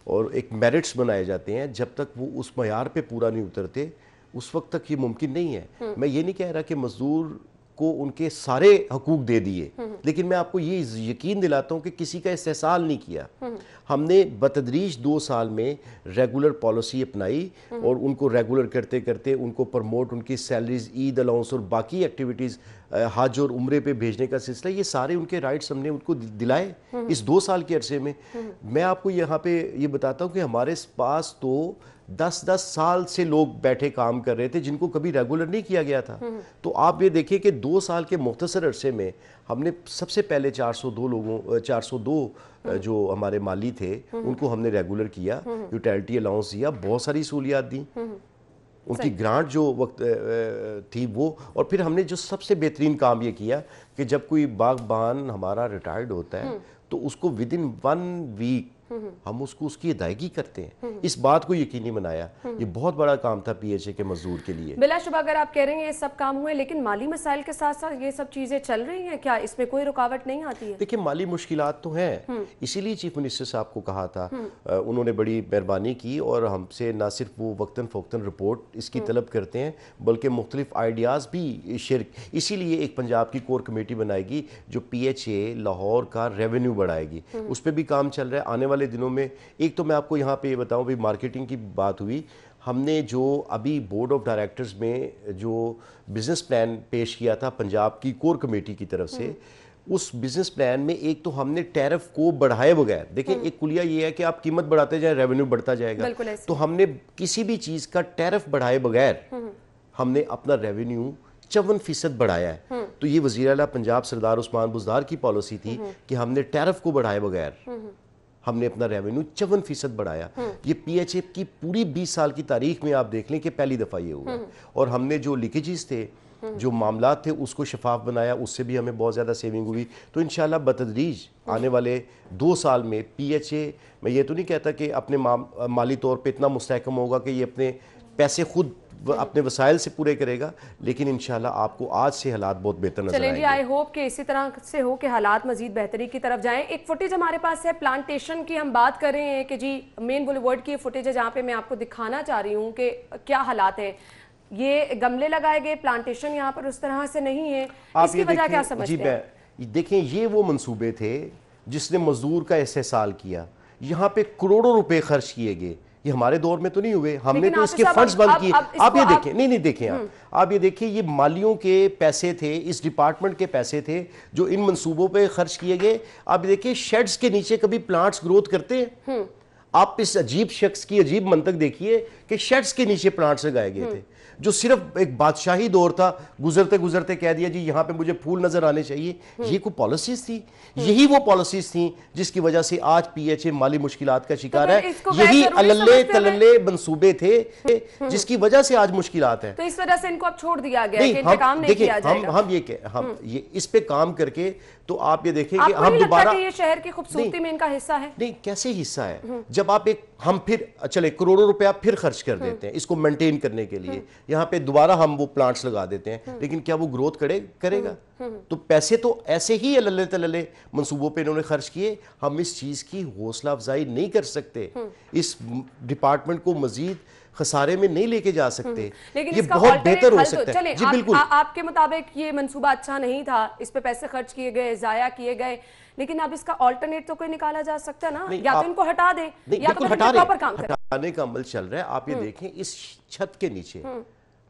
और एक मेरिट्स बनाए जाते हैं। जब तक वो उस मयार पे पूरा नहीं उतरते उस वक्त तक ये मुमकिन नहीं है। मैं ये नहीं कह रहा कि मजदूर को उनके सारे हकूक दे दिए, लेकिन मैं आपको ये यकीन दिलाता हूँ कि किसी का इस्तेहसाल नहीं किया। हमने बतदरीज 2 साल में रेगुलर पॉलिसी अपनाई और उनको रेगुलर करते करते उनको प्रमोट, उनकी सैलरीज, ईद अलाउंस और बाकी एक्टिविटीज़ हज और उम्रे पे भेजने का सिलसिला, ये सारे उनके राइट्स हमने उनको दिलाए इस 2 साल के अरसे में। मैं आपको यहाँ पे ये बताता हूँ कि हमारे पास तो 10-10 साल से लोग बैठे काम कर रहे थे जिनको कभी रेगुलर नहीं किया गया था। तो आप ये देखिए कि 2 साल के मुख्तसर अरसे में हमने सबसे पहले 402 जो हमारे माली थे उनको हमने रेगुलर किया, यूटिलिटी अलाउंस दिया, बहुत सारी सहूलियात दी, उनकी ग्रांट जो वक्त थी वो। और फिर हमने जो सबसे बेहतरीन काम ये किया कि जब कोई बागबान हमारा रिटायर्ड होता है तो उसको विद इन 1 वीक हम उसको उसकी अदायगी करते हैं। इस बात को यकीनी बनाया, ये बहुत बड़ा काम था पीएचए के मजदूर के लिए। बिलाशुबा अगर आप कह रहे हैं ये सब काम हुए, लेकिन माली मसाइल के साथ साथ ये सब चीजें चल रही हैं क्या? इसमें कोई रुकावट नहीं आती है? देखिए माली मुश्किलात तो हैं, इसीलिए चीफ मिनिस्टर साहब को कहा था, उन्होंने बड़ी मेहरबानी की और हमसे ना सिर्फ वो वक्तन फ़ौक्तन रिपोर्ट इसकी तलब करते हैं बल्कि मुख्तलिफ आइडियाज़ भी शेयर। इसीलिए एक पंजाब की कोर कमेटी बनाएगी जो पीएचए लाहौर का रेवेन्यू बढ़ाएगी, उस पर भी काम चल रहा है। आने वाले दिनों में एक तो मैं आपको यहाँ पे ये बताऊँ, भी मार्केटिंग की बात हुई, हमने जो अभी बोर्ड ऑफ डायरेक्टर्स में जो बिजनेस प्लान पेश किया था पंजाब की कोर कमेटी की तरफ से, उस बिजनेस प्लान में एक तो हमने टैरिफ को बढ़ाए बगैर, देखिए एक कुलिया ये है कि आप कीमत बढ़ाते जाए रेवेन्यू बढ़ता जाएगा, तो हमने किसी भी चीज का टैरिफ बढ़ाए बगैर हमने अपना रेवेन्यू 54% बढ़ाया है। तो ये वज़ीर आला पंजाब सरदार उस्मान बुज़दार की पॉलिसी थी कि हमने टैरिफ को बढ़ाए बगैर हमने अपना रेवेन्यू 54% बढ़ाया। ये पीएचए की पूरी 20 साल की तारीख में आप देख लें कि पहली दफ़ा ये हुआ। और हमने जो लीकेजेस थे, जो मामलात थे, उसको शफाफ बनाया, उससे भी हमें बहुत ज़्यादा सेविंग हुई। तो इंशाल्लाह बतदरीज आने वाले 2 साल में पीएचए, मैं ये तो नहीं कहता कि अपने माली तौर पे इतना मुस्तहकम होगा कि ये अपने पैसे खुद अपने वसाइल से पूरे करेगा, लेकिन इंशाल्लाह आपको आज से हालात बहुत बेहतर नजर आएंगे। आई होप कि इसी तरह से हो कि हालात मजीद बेहतरी की तरफ जाएं। एक फुटेज हमारे पास है प्लांटेशन की, हम बात कर रहे हैं कि जी मेन बुलेवर्ड की फुटेज है जहाँ पे मैं आपको दिखाना चाह रही हूँ कि क्या हालात हैं। ये गमले लगाए गए, प्लांटेशन यहाँ पर उस तरह से नहीं है, इसकी वजह क्या समझते हैं? देखें ये वो मंसूबे थे जिसने मजदूर का इस्तेहसाल किया, यहाँ पे करोड़ों रुपए खर्च किए गए। ये हमारे दौर में तो नहीं हुए, हमने तो इसके फंड्स बंद किए। आप ये देखें, नहीं देखें आप ये देखिए, ये मालियों के पैसे थे, इस डिपार्टमेंट के पैसे थे जो इन मंसूबों पे खर्च किए गए। आप देखिए शेड्स के नीचे कभी प्लांट्स ग्रोथ करते हैं? आप इस अजीब शख्स की अजीब मंतक देखिए कि शेड्स के नीचे प्लांट्स लगाए गए थे, जो सिर्फ एक बादशाही दौर था, गुजरते गुजरते कह दिया जी यहाँ पे मुझे फूल नजर आने चाहिए। ये कोई पॉलिसीज थी? यही वो पॉलिसीज थी जिसकी वजह से आज पीएचए माली मुश्किलात का शिकार है। यही अल्ले तल्ले मंसूबे थे जिसकी वजह से आज मुश्किलात है। तो इस वजह से इनको अब छोड़ दिया गया है कि इंतकाम नहीं किया जाएगा। हम ये इस पे काम करके, तो आप ये देखें कि हम दोबारा, ये शहर की खूबसूरती में इनका हिस्सा है? नहीं, कैसे हिस्सा है? जब आप हम फिर चले करोड़ों रुपया फिर खर्च कर देते हैं इसको मेंटेन करने के लिए, यहाँ पे दोबारा हम वो प्लांट्स लगा देते हैं, लेकिन क्या वो ग्रोथ करेगा? तो पैसे तो ऐसे ही अल्ले तल्ले मंसूबों पे इन्होंने खर्च किए। हम इस चीज की हौसला अफजाई नहीं कर सकते, इस डिपार्टमेंट को मजीद खसारे में नहीं लेके जा सकते। लेकिन ये बहुत बेहतर हो सकता है। जी बिल्कुल, आपके मुताबिक ये मंसूबा अच्छा नहीं था, इस पे पैसे खर्च किए गए, जाया किए गए, लेकिन अब इसका ऑल्टरनेट तो कोई निकाला जा सकता है ना? या तो इनको हटा दे या तो हटाने का अमल चल रहा है। आप ये देखें, इस छत के नीचे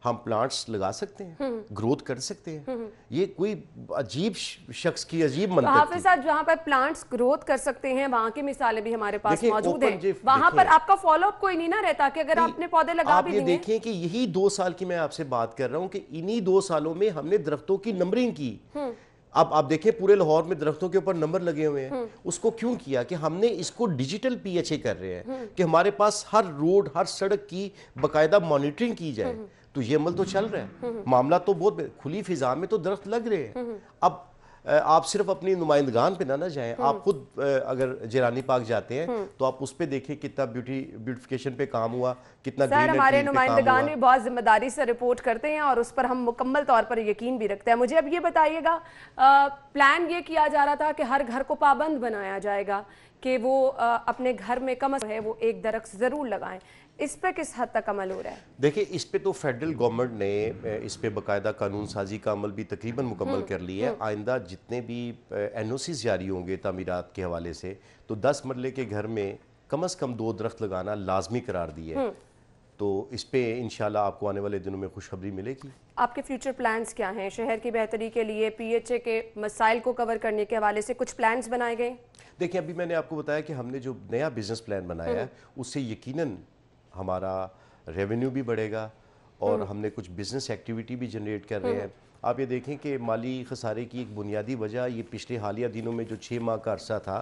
हम प्लांट्स लगा सकते हैं, ग्रोथ कर सकते हैं। ये कोई अजीब शख्स की अजीब मंतक थी। हाफिज साहब, जहाँ पर प्लांट्स ग्रोथ कर सकते हैं वहाँ की मिसालें भी हमारे पास मौजूद हैं। वहाँ पर आपका फॉलोअप कोई नहीं ना रहता कि अगर आपने पौधे लगा भी दिए। आप ये देखें कि यही 2 साल की मैं आपसे बात कर रहा हूँ कि इन्हीं 2 सालों में हमने दरख्तों की नंबरिंग की। अब आप देखें पूरे लाहौर में दरख्तों के ऊपर नंबर लगे हुए हैं। उसको क्यों किया? कि हमने इसको डिजिटल पीएचए कर रहे हैं कि हमारे पास हर रोड, हर सड़क की बाकायदा मॉनिटरिंग की जाए। तो ये अमल तो चल रहा है, मामला तो बहुत खुली फिजा में तो दरख्त लग रहे हैं। अब आप सिर्फ अपनी नुमाइंदगान पे ना जाएं, आप खुद अगर जिरानी पार्क जाते हैं तो आप उस पे देखें कितना ब्यूटिफिकेशन पे काम हुआ, कितना सर हमारे नुमाइंदगान भी बहुत जिम्मेदारी से रिपोर्ट करते हैं और उस पर हम मुकम्मल तौर पर यकीन भी रखते हैं। मुझे अब ये बताइएगा, प्लान ये किया जा रहा था कि हर घर को पाबंद बनाया जाएगा कि वो अपने घर में कम है वो एक दरख्त जरूर लगाएं, इस पे किस हद तक अमल हो रहा है? देखिए, इस पे तो फेडरल गवर्नमेंट ने इस पे बाकायदा कानून साजी का अमल भी तकरीबन मुकम्मल कर लिया है। आइंदा जितने भी एनओसीज जारी होंगे तामीरात के हवाले से, तो 10 मरले के घर में कम से कम 2 दरख्त लगाना लाजमी करार दिया है। तो इस पे इंशाल्लाह आपको आने वाले दिनों में खुशखबरी मिलेगी। आपके फ्यूचर प्लान्स क्या हैं? शहर की बेहतरी के लिए PHA के मसाइल को कवर करने के हवाले से कुछ प्लान्स बनाए गए? देखिए, अभी मैंने आपको बताया कि हमने जो नया बिजनेस प्लान बनाया है उससे यकीनन हमारा रेवेन्यू भी बढ़ेगा और हमने कुछ बिजनेस एक्टिविटी भी जनरेट कर रहे हैं। आप ये देखें कि माली खसारे की एक बुनियादी वजह ये पिछले हालिया दिनों में जो 6 माह का अरसा था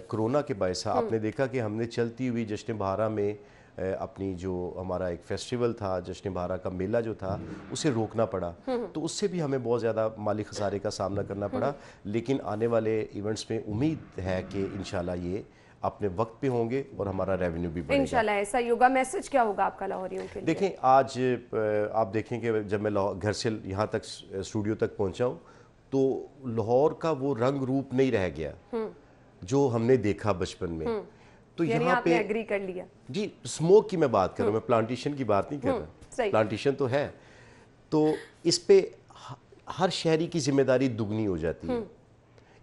कोरोना के बायस आपने देखा कि हमने चलती हुई जश्न बहारा में अपनी जो हमारा एक फेस्टिवल था, जश्न बहारा का मेला जो था, उसे रोकना पड़ा। तो उससे भी हमें बहुत ज़्यादा माली खसारे का सामना करना पड़ा। लेकिन आने वाले इवेंट्स में उम्मीद है कि इंशाल्लाह ये अपने वक्त पे होंगे और हमारा रेवेन्यू भी बढ़ेगा इंशाल्लाह। ऐसा ही होगा। मैसेज क्या होगा आपका लाहौरियों के लिए? देखें, आज आप देखें कि जब मैं घर से यहाँ तक स्टूडियो तक पहुँचा हूँ तो लाहौर का वो रंग रूप नहीं रह गया जो हमने देखा बचपन में। तो यहाँ पे एग्री कर लिया जी, स्मोक की मैं बात कर रहा हूँ, मैं प्लांटेशन की बात नहीं कर रहा। प्लांटेशन तो है, तो इस पे हर शहरी की जिम्मेदारी दुगनी हो जाती है।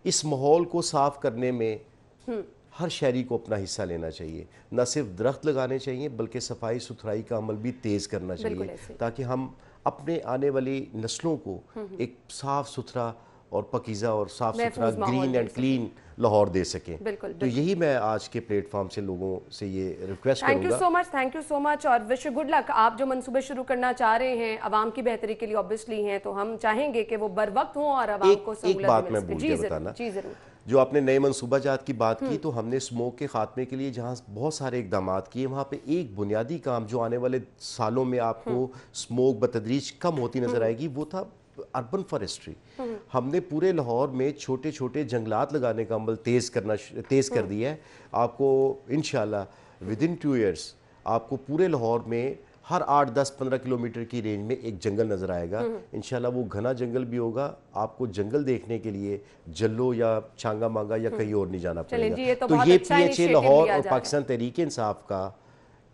इस माहौल को साफ करने में हर शहरी को अपना हिस्सा लेना चाहिए। न सिर्फ दरख्त लगाने चाहिए बल्कि सफाई सुथराई का अमल भी तेज़ करना चाहिए ताकि हम अपने आने वाली नस्लों को एक साफ सुथरा और पकीज़ा और साफ सुथरा ग्रीन एंड क्लीन लाहौर दे सकें। तो यही मैं आज के प्लेटफॉर्म से लोगों से ये रिक्वेस्ट करूंगा। थैंक यू सो मच और विश गुड लक। आप जो मंसूबे शुरू करना चाह रहे हैं आवाम की बेहतरी के लिए ऑब्वियसली हैं, तो हम चाहेंगे कि वो बर वक्त हों और आवाम को सहूलत एक बात मैं भूल के बताना, जी जरूर। जो आपने नए मनसूबाजात की बात की, तो हमने स्मोक के खात्मे के लिए जहाँ बहुत सारे इकदाम किए, वहाँ पे एक बुनियादी काम जो आने वाले सालों में आपको स्मोक बतदरीज कम होती नजर आएगी, वो था अर्बन फॉरेस्ट्री। हमने पूरे लाहौर में छोटे छोटे जंगलात लगाने का अमल तेज़ कर दिया है। आपको इंशाल्लाह विद इन 2 ईयर्स आपको पूरे लाहौर में हर 8, 10, 15 किलोमीटर की रेंज में एक जंगल नज़र आएगा। इंशाल्लाह वो घना जंगल भी होगा। आपको जंगल देखने के लिए जल्लो या छांगा मांगा या कहीं और नहीं जाना पड़ेगा। तो ये PHA लाहौर और पाकिस्तान तहरीक इंसाफ का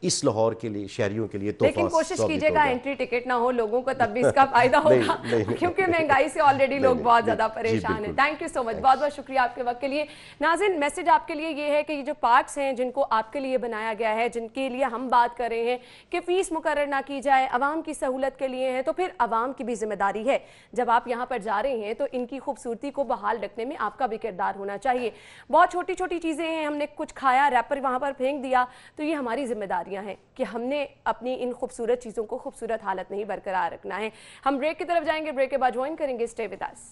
इस लाहौर के लिए, शहरियों के लिए लेकिन कोशिश कीजिएगा एंट्री टिकट ना हो लोगों को, तब भी इसका फायदा होगा क्योंकि महंगाई से ऑलरेडी लोग बहुत ज्यादा परेशान हैं। थैंक यू सो मच, बहुत बहुत शुक्रिया आपके वक्त के लिए। नाज़रीन, मैसेज आपके लिए ये है कि ये जो पार्क्स हैं जिनको आपके लिए बनाया गया है, जिनके लिए हम बात कर रहे हैं कि फीस मुकर्रर ना की जाए, आवाम की सहूलत के लिए है, तो फिर आवाम की भी जिम्मेदारी है। जब आप यहाँ पर जा रहे हैं तो इनकी खूबसूरती को बहाल रखने में आपका भी किरदार होना चाहिए। बहुत छोटी छोटी चीज़ें हैं, हमने कुछ खाया, रैपर वहाँ पर फेंक दिया, तो ये हमारी जिम्मेदारी हैं कि हमने अपनी इन खूबसूरत चीज़ों को खूबसूरत हालत में ही बरकरार रखना है। हम ब्रेक की तरफ जाएंगे, ब्रेक के बाद ज्वाइन करेंगे। Stay with us.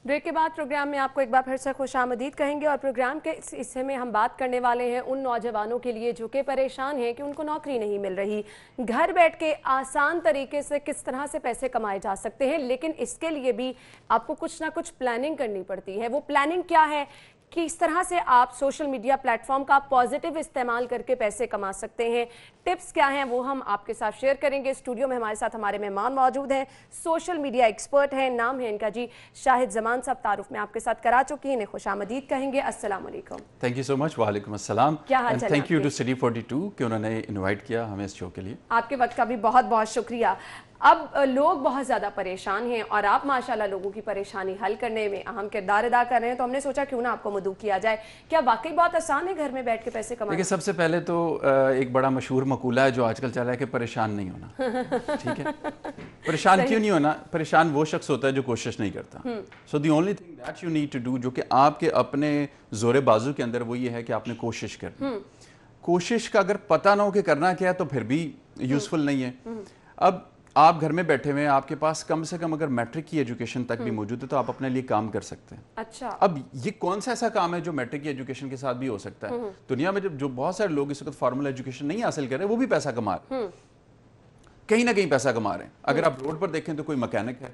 ब्रेक के बाद प्रोग्राम में आपको एक बार फिर से खुशामदीद कहेंगे और प्रोग्राम के इस हिस्से में हम बात करने वाले हैं उन नौजवानों के लिए जो कि परेशान हैं कि उनको नौकरी नहीं मिल रही। घर बैठ के आसान तरीके से किस तरह से पैसे कमाए जा सकते हैं, लेकिन इसके लिए भी आपको कुछ ना कुछ प्लानिंग करनी पड़ती है। वो प्लानिंग क्या है कि इस तरह से आप सोशल मीडिया प्लेटफॉर्म का पॉजिटिव इस्तेमाल करके पैसे कमा सकते हैं। टिप्स क्या हैं वो हम आपके साथ शेयर करेंगे। स्टूडियो में हमारे साथ हमारे मेहमान मौजूद हैं, सोशल मीडिया एक्सपर्ट हैं, नाम है इनका जी शाहिद जमान साहब। तारुफ में आपके साथ करा चुकी हैं, इन्हें खुशामदीद कहेंगे। अस्सलाम वालेकुम। Thank you so much. वालेकुम अस्सलाम। क्या हाल चाल? थैंक यू टू सिटी 42 कि उन्होंने इनवाइट किया हमें इस शो के लिए। आपके वक्त का भी बहुत बहुत शुक्रिया। अब लोग बहुत ज़्यादा परेशान हैं और आप माशाल्लाह लोगों की परेशानी हल करने में अहम किरदार अदा कर रहे हैं, तो हमने सोचा क्यों ना आपको मदऊ किया जाए। क्या वाकई बहुत आसान है घर में बैठ के पैसे कमाना? देखिए, सबसे पहले तो एक बड़ा मशहूर मकूला है जो आजकल चल रहा है कि परेशान नहीं होना। ठीक है, परेशान क्यों नहीं होना? परेशान वो शख्स होता है जो कोशिश नहीं करता। So the only thing that you need to do, जो कि आपके अपने जोरे बाजू के अंदर, वो ये है कि आपने कोशिश करनी। कोशिश का अगर पता ना हो कि करना क्या है तो फिर भी यूजफुल नहीं है। अब आप घर में बैठे हुए हैं, आपके पास कम से कम अगर मैट्रिक की एजुकेशन तक भी मौजूद है तो आप अपने लिए काम कर सकते हैं। अच्छा, अब ये कौन सा ऐसा काम है जो मैट्रिक की एजुकेशन के साथ भी हो सकता है? दुनिया में जो बहुत सारे लोग इस वक्त फॉर्मल एजुकेशन नहीं हासिल कर रहे, वो भी पैसा कमा रहे हैं, कहीं ना कहीं पैसा कमा रहे हैं। अगर आप रोड पर देखें तो कोई मैकेनिक है,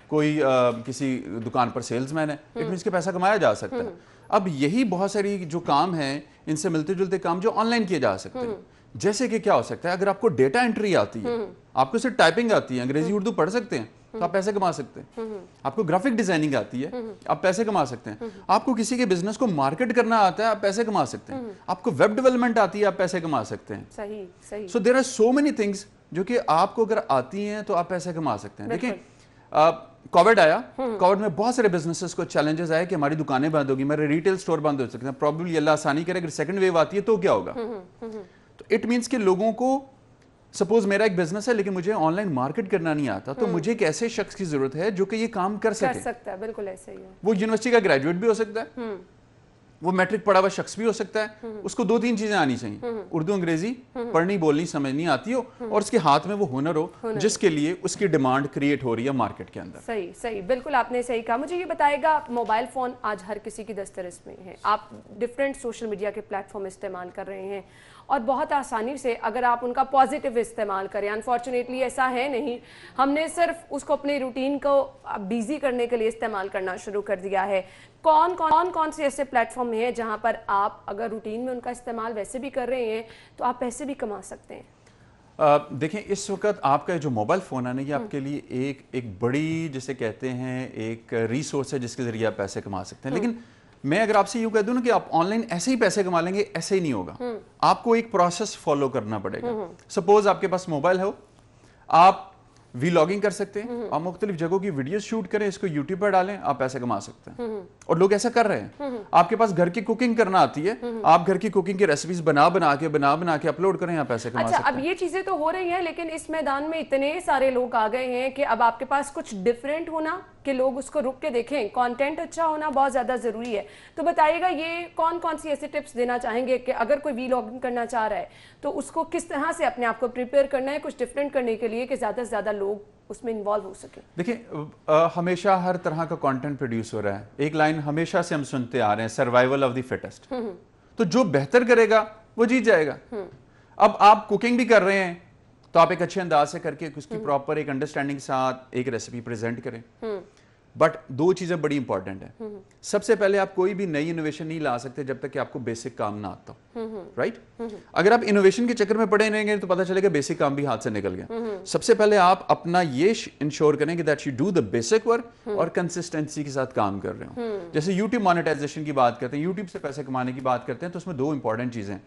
कोई किसी दुकान पर सेल्समैन है, इट मींस के पैसा कमाया जा सकता है। अब यही बहुत सारी जो काम है, इनसे मिलते जुलते काम जो ऑनलाइन किए जा सकते हैं। जैसे कि क्या हो सकता है, अगर आपको डेटा एंट्री आती है, आपको सिर्फ टाइपिंग आती है, अंग्रेजी उर्दू पढ़ सकते हैं तो आप पैसे कमा सकते हैं। आपको ग्राफिक डिजाइनिंग आती है, आप पैसे कमा सकते हैं। आपको किसी के बिजनेस को मार्केट करना आता है, आप पैसे कमा सकते हैं। आपको वेब डेवलपमेंट आती है, आप पैसे कमा सकते हैं। सही सही। So there are so many things जो कि आपको अगर आती हैं तो आप पैसे कमा सकते हैं। देखिए, कोविड आया, कोविड में बहुत सारे बिजनेसेस को चैलेंजेस आए कि हमारी दुकानें बंद होगी, हमारे रिटेल स्टोर बंद हो सकते हैं, प्रॉब्लली अल्लाह आसानी करे अगर सेकंड वेव आती है तो क्या होगा। तो इट मींस कि लोगों को, सपोज मेरा एक बिजनेस है लेकिन मुझे ऑनलाइन मार्केट करना नहीं आता, तो मुझे एक ऐसे शख्स की जरूरत है जो कि ये काम कर सकता है। बिल्कुल ऐसे ही है। वो यूनिवर्सिटी का ग्रेजुएट भी हो सकता है, वो मैट्रिक पढ़ा हुआ शख्स भी हो सकता है, उसको 2-3 चीजें आनी चाहिए, उर्दू अंग्रेजी पढ़नी बोलनी समझनी आती हो और उसके हाथ में वो हुनर हो जिसके लिए उसकी डिमांड क्रिएट हो रही है मार्केट के अंदर। सही सही, बिल्कुल आपने सही कहा। मुझे ये बताएगा, मोबाइल फोन आज हर किसी की दस्तरस में है, आप डिफरेंट सोशल मीडिया के प्लेटफॉर्म इस्तेमाल कर रहे हैं और बहुत आसानी से अगर आप उनका पॉजिटिव इस्तेमाल करें, अनफॉर्चुनेटली ऐसा है नहीं, हमने सिर्फ उसको अपने रूटीन को बिजी करने के लिए इस्तेमाल करना शुरू कर दिया है। कौन से ऐसे प्लेटफॉर्म हैं जहां पर आप अगर रूटीन में उनका इस्तेमाल वैसे भी कर रहे हैं तो आप पैसे भी कमा सकते हैं? देखें, इस वक्त आपका जो मोबाइल फ़ोन है ना, ये आपके लिए एक बड़ी, जिसे कहते हैं, एक रिसोर्स है जिसके ज़रिए आप पैसे कमा सकते हैं। लेकिन मैं अगर आपसे यूँ कह दूँ ना कि आप ऑनलाइन ऐसे ही पैसे कमा लेंगे, ऐसे ही नहीं होगा। आपको एक प्रोसेस फॉलो करना पड़ेगा। सपोज आपके पास मोबाइल हो, आप वीलॉगिंग कर सकते हैं, आप मुख्तलिफ जगहों की वीडियो शूट करें, इसको यूट्यूब पर डालें, आप पैसे कमा सकते हैं। और लोग ऐसा कर रहे हैं। आपके पास घर की कुकिंग करना आती है, आप घर की कुकिंग की रेसिपीज बना बना के अपलोड करें, आप पैसे कमा सकते हैं। अब ये चीजें तो हो रही हैं, लेकिन इस मैदान में इतने सारे लोग आ गए हैं कि अब आपके पास कुछ डिफरेंट होना कि लोग उसको रुक के देखें, कंटेंट अच्छा होना बहुत ज़्यादा ज़रूरी है। तो बताइएगा, ये कौन सी ऐसे टिप्स देना चाहेंगे कि अगर कोई वीलॉगिंग करना चाह रहा है तो उसको किस तरह से अपने आप को प्रिपेयर करना है कुछ डिफरेंट करने के लिए कि ज़्यादा से ज़्यादा लोग उसमें इन्वॉल्व हो सके? देखिए, हमेशा हर तरह का कंटेंट प्रोड्यूस हो रहा है। एक लाइन हमेशा से हम सुनते आ रहे हैं, सर्वाइवल ऑफ द फिटेस्ट। तो जो बेहतर करेगा वो जीत जाएगा। अब आप कुकिंग भी कर रहे हैं तो आप एक अच्छे अंदाज से करके उसकी प्रॉपर एक अंडरस्टैंडिंग के साथ एक रेसिपी प्रेजेंट करें। बट दो चीजें बड़ी इंपॉर्टेंट है। सबसे पहले आप कोई भी नई इनोवेशन नहीं ला सकते जब तक कि आपको बेसिक काम ना आता हो, राइट? अगर आप इनोवेशन के चक्कर में पड़े रहेंगे तो पता चलेगा बेसिक काम भी हाथ से निकल गया। सबसे पहले आप अपना ये इंश्योर करें कि that you do the basic work और कंसिस्टेंसी के साथ काम कर रहे हो। जैसे यूट्यूब मोनेटाइजेशन की बात करते हैं, यूट्यूब से पैसे कमाने की बात करते हैं, तो उसमें दो इंपॉर्टेंट चीजें।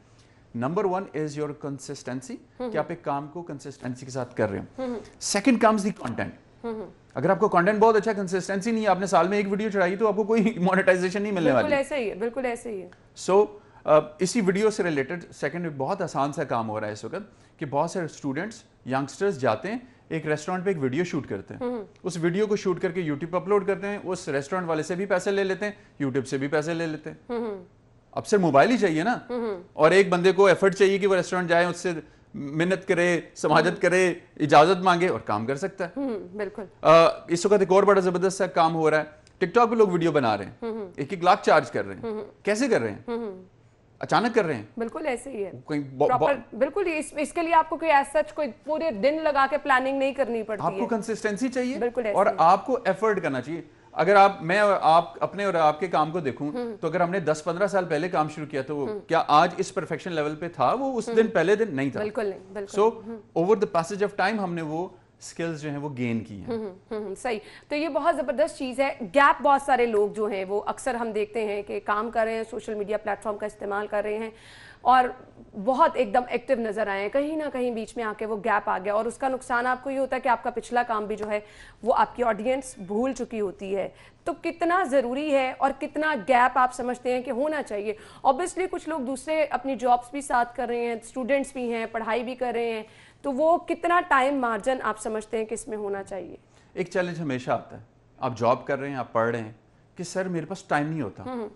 नंबर 1 इज योर कंसिस्टेंसी, कि आप एक काम को कंसिस्टेंसी के साथ कर रहे हो। Second comes the content. अगर आपको कंटेंट बहुत अच्छा, कंसिस्टेंसी नहीं है, आपने साल में एक वीडियो चढ़ाई तो आपको कोई मोनेटाइजेशन नहीं मिलने वाली। बिल्कुल ऐसे ही है, बिल्कुल ऐसे ही है। सो इसी वीडियो से रिलेटेड सेकंड बहुत आसान सा काम हो रहा है इस वक्त कि बहुत सारे स्टूडेंट्स, यंगस्टर्स जाते हैं एक रेस्टोरेंट पे एक वीडियो शूट करते हैं, उस वीडियो को शूट करके यूट्यूब पर अपलोड करते हैं, उस रेस्टोरेंट वाले से भी पैसे ले लेते हैं, यूट्यूब से भी पैसे ले लेते हैं। अब सिर्फ मोबाइल ही चाहिए ना, और एक बंदे को एफर्ट चाहिए कि वो रेस्टोरेंट जाए, उससे मिन्नत करे, समाजत करे, इजाजत मांगे और काम कर सकता है। बिल्कुल। इस वक्त एक और बड़ा जबरदस्त सा काम हो रहा है, टिकटॉक पे लोग वीडियो बना रहे हैं, 1-1 लाख चार्ज कर रहे हैं। कैसे कर रहे हैं? अचानक कर रहे हैं। बिल्कुल ऐसे ही है। बिल्कुल इसके लिए आपको कोई सच कोई पूरे दिन लगा के प्लानिंग नहीं करनी पड़ती है। आपको कंसिस्टेंसी चाहिए, बिल्कुल और आपको एफर्ट करना चाहिए। अगर आप अपने और आपके काम को देखूं तो अगर हमने 10-15 साल पहले काम शुरू किया तो क्या आज इस परफेक्शन लेवल पे था वो उस दिन पहले दिन नहीं था। बिल्कुल नहीं। So over the passage of time हमने वो स्किल्स जो हैं वो गेन की हैं। सही। तो ये बहुत ज़बरदस्त चीज़ है। गैप बहुत सारे लोग जो हैं वो अक्सर हम देखते हैं कि काम कर रहे हैं, सोशल मीडिया प्लेटफॉर्म का इस्तेमाल कर रहे हैं और बहुत एकदम एक्टिव नज़र आए हैं, कहीं ना कहीं बीच में आके वो गैप आ गया और उसका नुकसान आपको ये होता है कि आपका पिछला काम भी जो है वो आपकी ऑडियंस भूल चुकी होती है। तो कितना ज़रूरी है और कितना गैप आप समझते हैं कि होना चाहिए? ऑब्वियसली कुछ लोग दूसरे अपनी जॉब्स भी साथ कर रहे हैं, स्टूडेंट्स भी हैं, पढ़ाई भी कर रहे हैं, तो वो कितना टाइम मार्जिन आप समझते हैं कि इसमें होना चाहिए? एक चैलेंज हमेशा आता है, आप जॉब कर रहे हैं, आप पढ़ रहे हैं कि सर मेरे पास टाइम नहीं होता।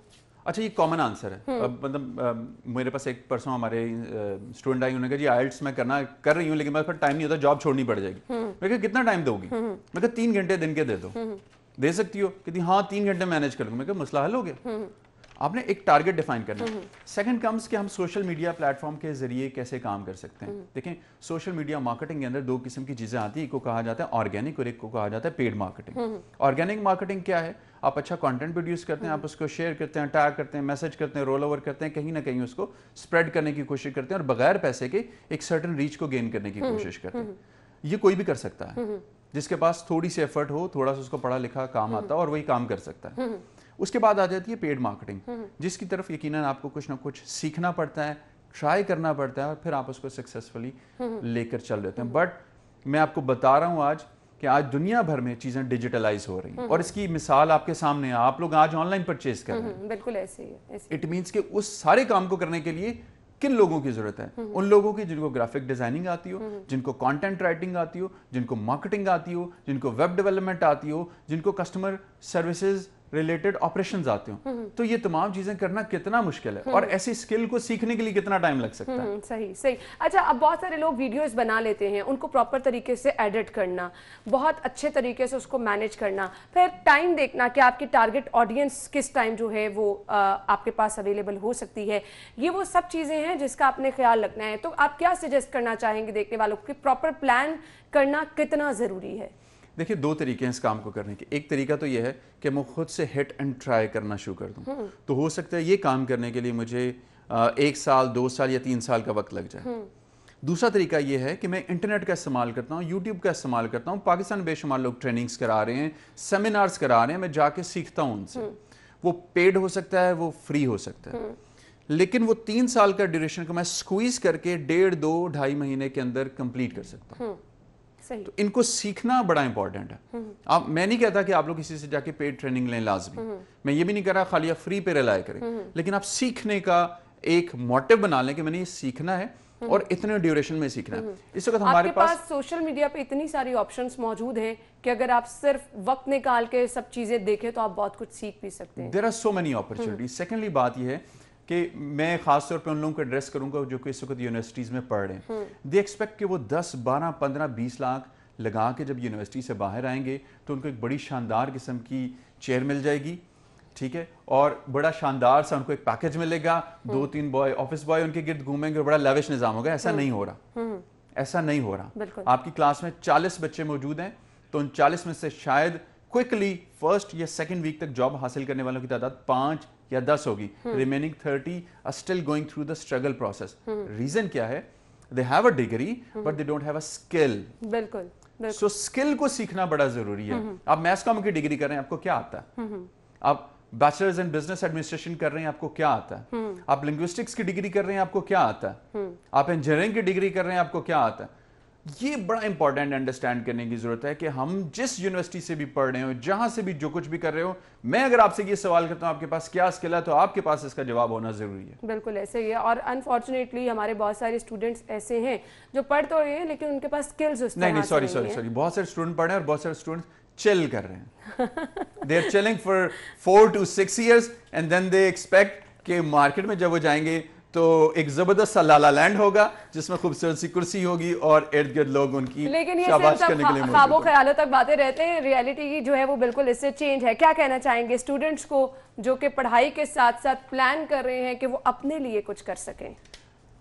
अच्छा, ये कॉमन आंसर है। मतलब मेरे पास एक परसों हमारे स्टूडेंट आई, उन्होंने कहा जी आइल्स मैं कर रही हूँ लेकिन मेरे पास टाइम नहीं होता, जॉब छोड़नी पड़ जाएगी। मैं कहा कितना टाइम दोगी? मैं कहा 3 घंटे दिन के दे दो। दे सकती हो? कहती हाँ 3 घंटे मैनेज कर लूँगा। मैं कहा मसला हल हो गया। आपने एक टारगेट डिफाइन करना है। सेकंड कम्स कि हम सोशल मीडिया प्लेटफॉर्म के जरिए कैसे काम कर सकते हैं। देखें, सोशल मीडिया मार्केटिंग के अंदर 2 किस्म की चीजें आती है, एक को कहा जाता है ऑर्गेनिक और एक को कहा जाता है पेड मार्केटिंग। ऑर्गेनिक मार्केटिंग क्या है? आप अच्छा कंटेंट प्रोड्यूस करते हैं, आप उसको शेयर करते हैं, टैग करते हैं, मैसेज करते हैं, रोल ओवर करते हैं, कहीं ना कहीं उसको स्प्रेड करने की कोशिश करते हैं और बगैर पैसे के एक सर्टेन रीच को गेन करने की कोशिश करते हैं। ये कोई भी कर सकता है, जिसके पास थोड़ी सी एफर्ट हो, थोड़ा सा उसको पढ़ा लिखा काम आता है और वही काम कर सकता है। उसके बाद आ जाती है पेड मार्केटिंग, जिसकी तरफ यकीनन आपको कुछ ना कुछ सीखना पड़ता है, ट्राई करना पड़ता है और फिर आप उसको सक्सेसफुली लेकर चल देते हैं। बट मैं आपको बता रहा हूँ आज कि आज दुनिया भर में चीज़ें डिजिटलाइज हो रही हैं और इसकी मिसाल आपके सामने है। आप लोग आज ऑनलाइन परचेज कर रहे हैं, बिल्कुल ऐसे ही है। इट मीन्स कि उस सारे काम को करने के लिए किन लोगों की जरूरत है? उन लोगों की जिनको ग्राफिक डिजाइनिंग आती हो, जिनको कंटेंट राइटिंग आती हो, जिनको मार्केटिंग आती हो, जिनको वेब डेवलपमेंट आती हो, जिनको कस्टमर सर्विसेज रिलेटेड ऑपरेशंस आते हो। तो ये तमाम चीजें करना कितना मुश्किल है और ऐसी स्किल को सीखने के लिए कितना टाइम लग सकता है। सही सही। अच्छा, अब बहुत सारे लोग वीडियोस बना लेते हैं, उनको प्रॉपर तरीके से एडिट करना, बहुत अच्छे तरीके से उसको मैनेज करना, फिर टाइम देखना कि आपकी टारगेट ऑडियंस किस टाइम जो है वो आपके पास अवेलेबल हो सकती है, ये वो सब चीज़ें हैं जिसका आपने ख्याल रखना है। तो आप क्या सजेस्ट करना चाहेंगे देखने वालों को कि प्रॉपर प्लान करना कितना ज़रूरी है? देखिए, दो तरीके हैं इस काम को करने के। एक तरीका तो यह है कि मैं खुद से हिट एंड ट्राई करना शुरू कर दूं। तो हो सकता है ये काम करने के लिए मुझे 1 साल, 2 साल या 3 साल का वक्त लग जाए। दूसरा तरीका ये है कि मैं इंटरनेट का इस्तेमाल करता हूँ, यूट्यूब का इस्तेमाल करता हूँ। पाकिस्तान बेशुमार लोग ट्रेनिंग्स करा रहे हैं, सेमिनार्स करा रहे हैं, मैं जाके सीखता हूँ उनसे। वो पेड हो सकता है, वो फ्री हो सकता है, लेकिन वो 3 साल का ड्यूरेशन को मैं स्क्वीज करके 1.5, 2, 2.5 महीने के अंदर कंप्लीट कर सकता हूँ। तो इनको सीखना बड़ा इंपॉर्टेंट है। आप, मैं नहीं कहता कि आप लोग किसी से जाके पेड ट्रेनिंग लें लाजमी, मैं ये भी नहीं कह रहा खाली आप फ्री पे रिलाय करें, लेकिन आप सीखने का एक मोटिव बना लें कि मैंने ये सीखना है और इतने ड्यूरेशन में सीखना है। इस वक्त हमारे पास सोशल मीडिया पे इतनी सारी ऑप्शंस मौजूद हैं कि अगर आप सिर्फ वक्त निकाल के सब चीजें देखें तो आप बहुत कुछ सीख भी सकते हैं। There are so many opportunities. Secondly बात यह है कि मैं खास तौर पे उन लोगों को एड्रेस करूंगा जो कि इस वक्त यूनिवर्सिटीज में पढ़ रहे हैं। दे एक्सपेक्ट कि वो 10, 12, 15, 20 लाख लगा के जब यूनिवर्सिटी से बाहर आएंगे तो उनको एक बड़ी शानदार किस्म की चेयर मिल जाएगी, ठीक है, और बड़ा शानदार सा उनको एक पैकेज मिलेगा, 2-3 बॉय, ऑफिस बॉय उनके गिर्द घूमेंगे और बड़ा लेविश निजाम होगा। ऐसा नहीं हो रहा, ऐसा नहीं हो रहा। आपकी क्लास में 40 बच्चे मौजूद हैं तो उन 40 में से शायद क्विकली फर्स्ट या सेकेंड वीक तक जॉब हासिल करने वालों की तादाद 5 या 10 होगी। Remaining 30 are still going through the struggle process. Reason क्या है? They have a degree but they don't have a skill. बिल्कुल। सो स्किल को सीखना बड़ा जरूरी है। आप मैथ्स कॉम की डिग्री कर रहे हैं, आपको क्या आता है? आप बैचलर्स इन बिजनेस एडमिनिस्ट्रेशन कर रहे हैं, आपको क्या आता है? आप लिंग्विस्टिक्स की डिग्री कर रहे हैं, आपको क्या आता है? आप इंजीनियरिंग की डिग्री कर रहे हैं, आपको क्या आता है? ये बड़ा इंपॉर्टेंट अंडरस्टैंड करने की जरूरत है कि हम जिस यूनिवर्सिटी से भी पढ़ रहे हो, जहां से भी जो कुछ भी कर रहे हो, मैं अगर आपसे ये सवाल करता हूं आपके पास क्या स्किल है, तो आपके पास इसका जवाब होना जरूरी है। बिल्कुल ऐसे ही है। और अनफॉर्चुनेटली हमारे बहुत सारे स्टूडेंट्स ऐसे हैं जो पढ़ तो रहे हैं लेकिन उनके पास स्किल्स उस तरह नहीं, सॉरी, बहुत सारे स्टूडेंट पढ़ रहे हैं और बहुत सारे स्टूडेंट चिल कर रहे हैं। They are chilling for 4 to 6 years and then they expect कि मार्केट में जब वो जाएंगे तो एक जबरदस्त सा लाला लैंड होगा जिसमें खूबसूरत सी कुर्सी होगी और इर्द गिर्द लोग उनकी शाबाश करने के लिए मौजूद ख्वाबों ख्यालों तक बातें रहते हैं। रियलिटी जो है वो बिल्कुल इससे चेंज है। क्या कहना चाहेंगे स्टूडेंट्स को जो कि पढ़ाई के साथ साथ प्लान कर रहे हैं कि वो अपने लिए कुछ कर सकें?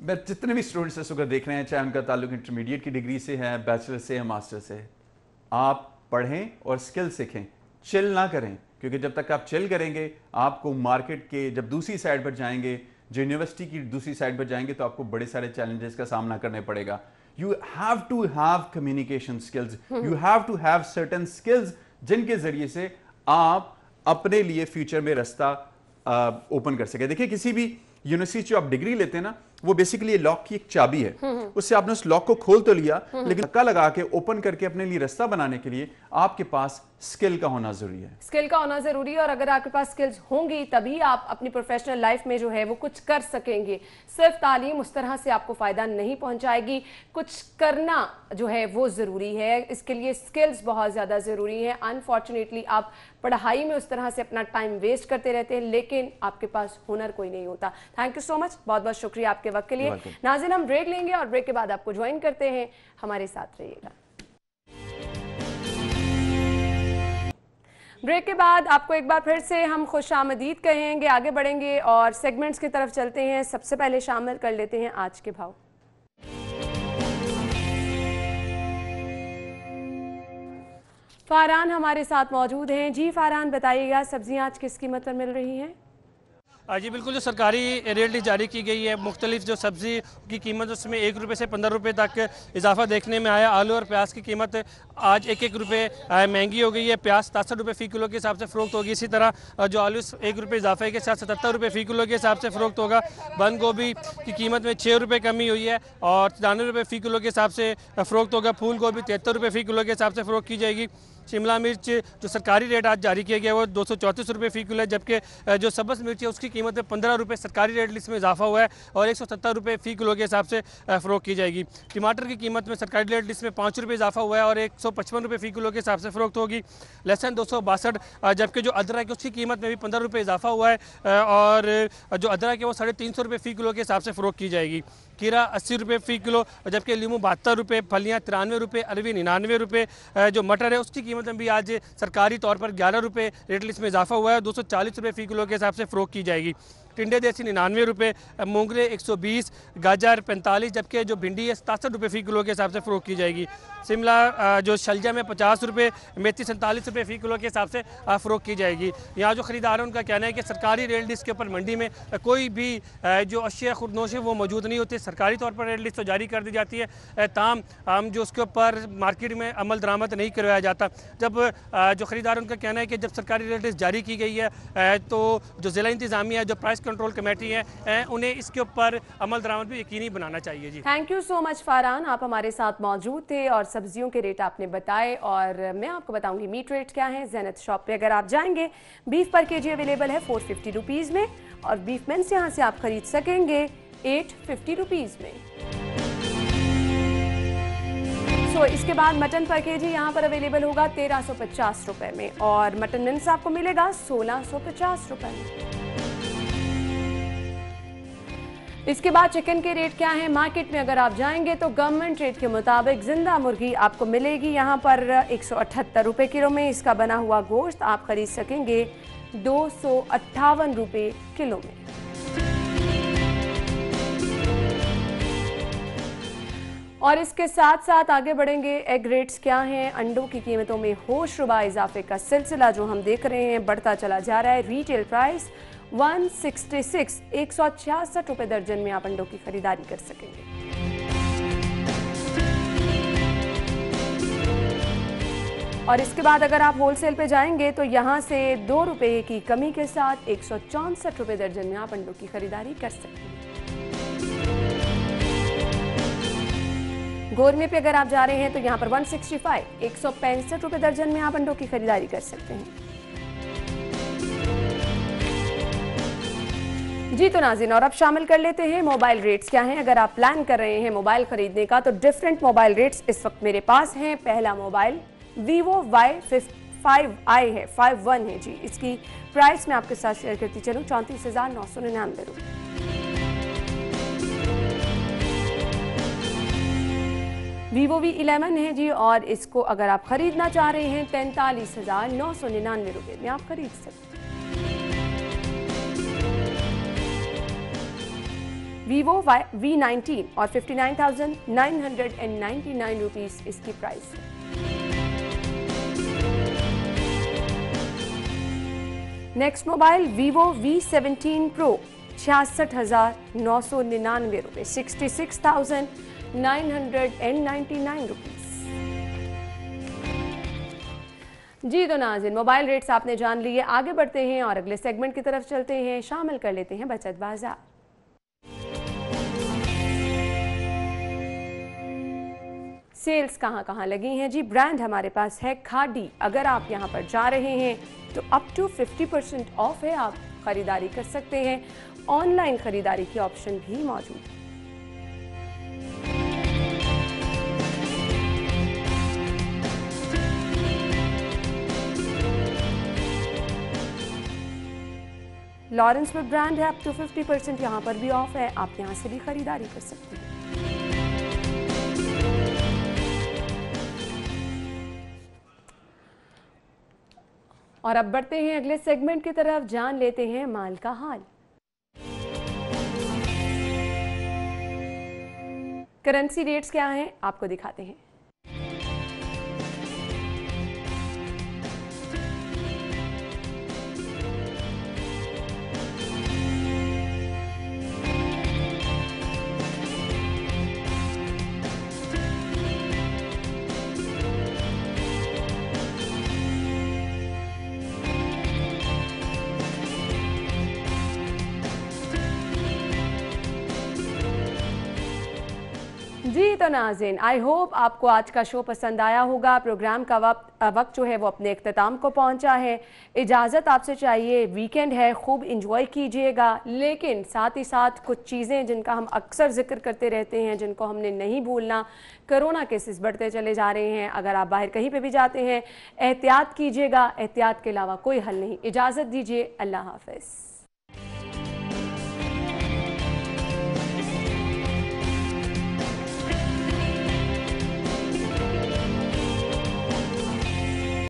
मैं जितने भी स्टूडेंट्स इस वक्त देख रहे हैं, चाहे उनका ताल्लुक इंटरमीडिएट की डिग्री से है, बैचलर से है, मास्टर से, आप पढ़ें और स्किल सीखें, चिल ना करें, क्योंकि जब तक आप चिल करेंगे आपको मार्केट के जब दूसरी साइड पर जाएंगे, जो यूनिवर्सिटी की दूसरी साइड पर जाएंगे, तो आपको बड़े सारे चैलेंजेस का सामना करने पड़ेगा। You have to have communication skills, you have to have certain skills जिनके जरिए से आप अपने लिए फ्यूचर में रास्ता ओपन कर सके। देखिए, किसी भी यूनिवर्सिटी जो आप डिग्री लेते हैं ना, वो बेसिकली लॉक की एक चाबी है। उससे आपने उस लॉक को खोल तो लिया, लेकिन धक्का लगा के ओपन करके अपने लिए रास्ता बनाने के लिए आपके पास स्किल का होना जरूरी है। स्किल का होना जरूरी है और अगर आपके पास स्किल्स होंगी तभी आप अपनी प्रोफेशनल लाइफ में जो है वो कुछ कर सकेंगे। सिर्फ तालीम उस तरह से आपको फायदा नहीं पहुंचाएगी, कुछ करना जो है वो जरूरी है। इसके लिए स्किल्स बहुत ज्यादा जरूरी है। अनफॉर्चुनेटली आप पढ़ाई में उस तरह से अपना टाइम वेस्ट करते रहते हैं लेकिन आपके पास हुनर कोई नहीं होता। थैंक यू सो मच, बहुत बहुत शुक्रिया आपके वक्त के लिए। नाज़रीन, हम ब्रेक लेंगे और ब्रेक के बाद आपको ज्वाइन करते हैं। हमारे साथ रहिएगा। ब्रेक के बाद आपको एक बार फिर से हम खुशामदीद कहेंगे, आगे बढ़ेंगे और सेगमेंट्स की तरफ चलते हैं। सबसे पहले शामिल कर लेते हैं आज के भाव। फरहान हमारे साथ मौजूद हैं। जी फरहान, बताइएगा सब्जियां आज किस कीमत पर मिल रही हैं? जी बिल्कुल, जो सरकारी रेट लिस्ट जारी की गई है, मुख्तलिफ जो सब्ज़ी की कीमत उसमें 1 रुपये से 15 रुपये तक इजाफा देखने में आया। आलू और प्याज की कीमत आज 1-1 रुपये महंगी हो गई है। प्याज 67 रुपये फ़ी किलो के हिसाब से फ़रोख्त होगी। इसी तरह जो आलू 1 रुपये इजाफे के साथ 77 रुपये फ़ी किलो के हिसाब से फ़रोख्त होगा। बंद गोभी की कीमत में 6 रुपये कमी हुई है और 93 रुपये फ़ी किलो के हिसाब से फ़रोख्त होगा। फूल गोभी 73 रुपये फ़ी किलो के हिसाब से फ़रोख्त की जाएगी। शिमला मिर्च जो सरकारी रेट आज जारी किया गया है वो 234 रुपये फ़ी किलो है, जबकि जो सब्ज़ मिर्च है उसकी कीमत में 15 रुपये सरकारी रेट लिस्ट में इजाफा हुआ है और 170 रुपये फ़ी किलो के हिसाब से फ़रोख्त की जाएगी। टमाटर की कीमत में सरकारी रेट लिस्ट में 5 रुपये इजाफा हुआ है और 155 रुपये फ़ी किलो के हिसाब से फ़रोख्त होगी। लहसुन 262, जबकि जो अदरक है उसकी कीमत में भी 15 रुपये इजाफा हुआ है और जो अदरक है वो 350 रुपये फ़ी किलो के हिसाब से फ़रोख्त की जाएगी। खीरा 80 रुपये फ़ी किलो, जबकि लीमू 72 रुपये, फलियाँ 93 रुपये, अरवी 99 रुपये। जो मटर है उसकी कीमत में भी आज सरकारी तौर पर 11 रुपये रेट लिस्ट में इजाफा हुआ है, 240 रुपये फ़ी किलो के हिसाब से फ़रोख्त की जाएगी। टिंडे देसी 99 रुपये, मूंगरे 120, गाजर 45, जबकि जो भिंडी है 67 रुपये फ़ी किलो के हिसाब से फ़रोख्त की जाएगी। शिमला जो शलजम है 50 रुपये, मेथी 47 रुपये फ़ी किलो के हिसाब से फ़रोख्त की जाएगी। यहाँ जो ख़रीदार हैं उनका कहना है कि सरकारी रेट लिस्ट के ऊपर मंडी में कोई भी जो अशिया खुदनोश है वो मौजूद नहीं होती। सरकारी तौर पर रेट लिस्ट तो जारी कर दी जाती है, ताम हम जो उसके ऊपर मार्केट में अमल दरामद नहीं करवाया जाता। जब जो ख़रीदार उनका कहना है कि जब सरकारी रेट लिस्ट जारी की गई है तो जो ज़िला इंतज़ामिया जो प्राइस कंट्रोल कमेटी है उन्हें इसके ऊपर अमल दरामद भी यकीनी बनाना चाहिए। जी thank you so much Farhan, आप हमारे साथ मौजूद थे और सब्जियों के रेट आपने बताए और मैं आपको बताऊंगी मीट रेट क्या है। ज़ैनत शॉप पे अगर आप जाएंगे बीफ पर केजी अवेलेबल है 450 रुपीज़ में और बीफ मेंस यहाँ से आप खरीद सकेंगे 850 रुपीज़ में। इसके बाद मटन पर केजी यहाँ पर अवेलेबल होगा 1350 रुपये में और मटन मिंस आपको मिलेगा 1650 रुपये में। इसके बाद चिकन के रेट क्या है मार्केट में अगर आप जाएंगे तो गवर्नमेंट रेट के मुताबिक जिंदा मुर्गी आपको मिलेगी यहाँ पर 178 रुपये किलो में। इसका बना हुआ गोश्त आप खरीद सकेंगे 258 रुपये किलो में। और इसके साथ साथ आगे बढ़ेंगे। एग रेट्स क्या हैं, अंडों की कीमतों में होशरुबा इजाफे का सिलसिला जो हम देख रहे हैं बढ़ता चला जा रहा है। रिटेल प्राइस 166 166 रुपये दर्जन में आप अंडों की खरीदारी कर सकेंगे। और इसके बाद अगर आप होलसेल पे जाएंगे तो यहाँ से 2 रुपये की कमी के साथ 164 रुपये दर्जन में आप अंडों की खरीदारी कर सकते हैं। गोरमे पे अगर आप जा रहे हैं तो यहाँ पर 165 165 रुपये दर्जन में आप अंडों की खरीदारी कर सकते हैं। जी तो नाज़रीन, और अब शामिल कर लेते हैं मोबाइल रेट्स क्या हैं। अगर आप प्लान कर रहे हैं मोबाइल खरीदने का तो डिफरेंट मोबाइल रेट्स इस वक्त मेरे पास हैं। पहला मोबाइल Vivo Y5i है, 51 है जी। इसकी प्राइस मैं आपके साथ शेयर करती चलूँ 34,999 रुपये। Vivo V11 है जी और इसको अगर आप खरीदना चाह रहे हैं 43,999 रुपये में आप खरीद सकते हैं। Vivo V19 और 59,999 रुपीज़ इसकी प्राइस है। Next mobile Vivo V17 Pro 66,999 रुपये, 66,999 रुपीज़। जी तो नाज़रीन, मोबाइल रेट्स आपने जान लिए। आगे बढ़ते हैं और अगले सेगमेंट की तरफ चलते हैं, शामिल कर लेते हैं बचत बाजार। सेल्स कहाँ कहाँ लगी हैं जी। ब्रांड हमारे पास है खादी। अगर आप यहाँ पर जा रहे हैं तो अप टू 50% ऑफ है, आप खरीदारी कर सकते हैं। ऑनलाइन खरीदारी की ऑप्शन भी मौजूद है। लॉरेंस में ब्रांड है, अप टू 50% यहाँ पर भी ऑफ है, आप यहाँ से भी खरीदारी कर सकते हैं। और अब बढ़ते हैं अगले सेगमेंट की तरफ, जान लेते हैं माल का हाल। करेंसी रेट्स क्या हैं आपको दिखाते हैं। जी तो नाज़रीन, आई होप आपको आज का शो पसंद आया होगा। प्रोग्राम का वक्त जो है वो अपने इख्तिताम को पहुंचा है। इजाज़त आपसे चाहिए, वीकेंड है, खूब इंजॉय कीजिएगा, लेकिन साथ ही साथ कुछ चीज़ें जिनका हम अक्सर जिक्र करते रहते हैं, जिनको हमने नहीं भूलना। कोरोना केसेस बढ़ते चले जा रहे हैं। अगर आप बाहर कहीं पर भी जाते हैं, एहतियात कीजिएगा। एहतियात के अलावा कोई हल नहीं। इजाज़त दीजिए, अल्लाह हाफ़िज़।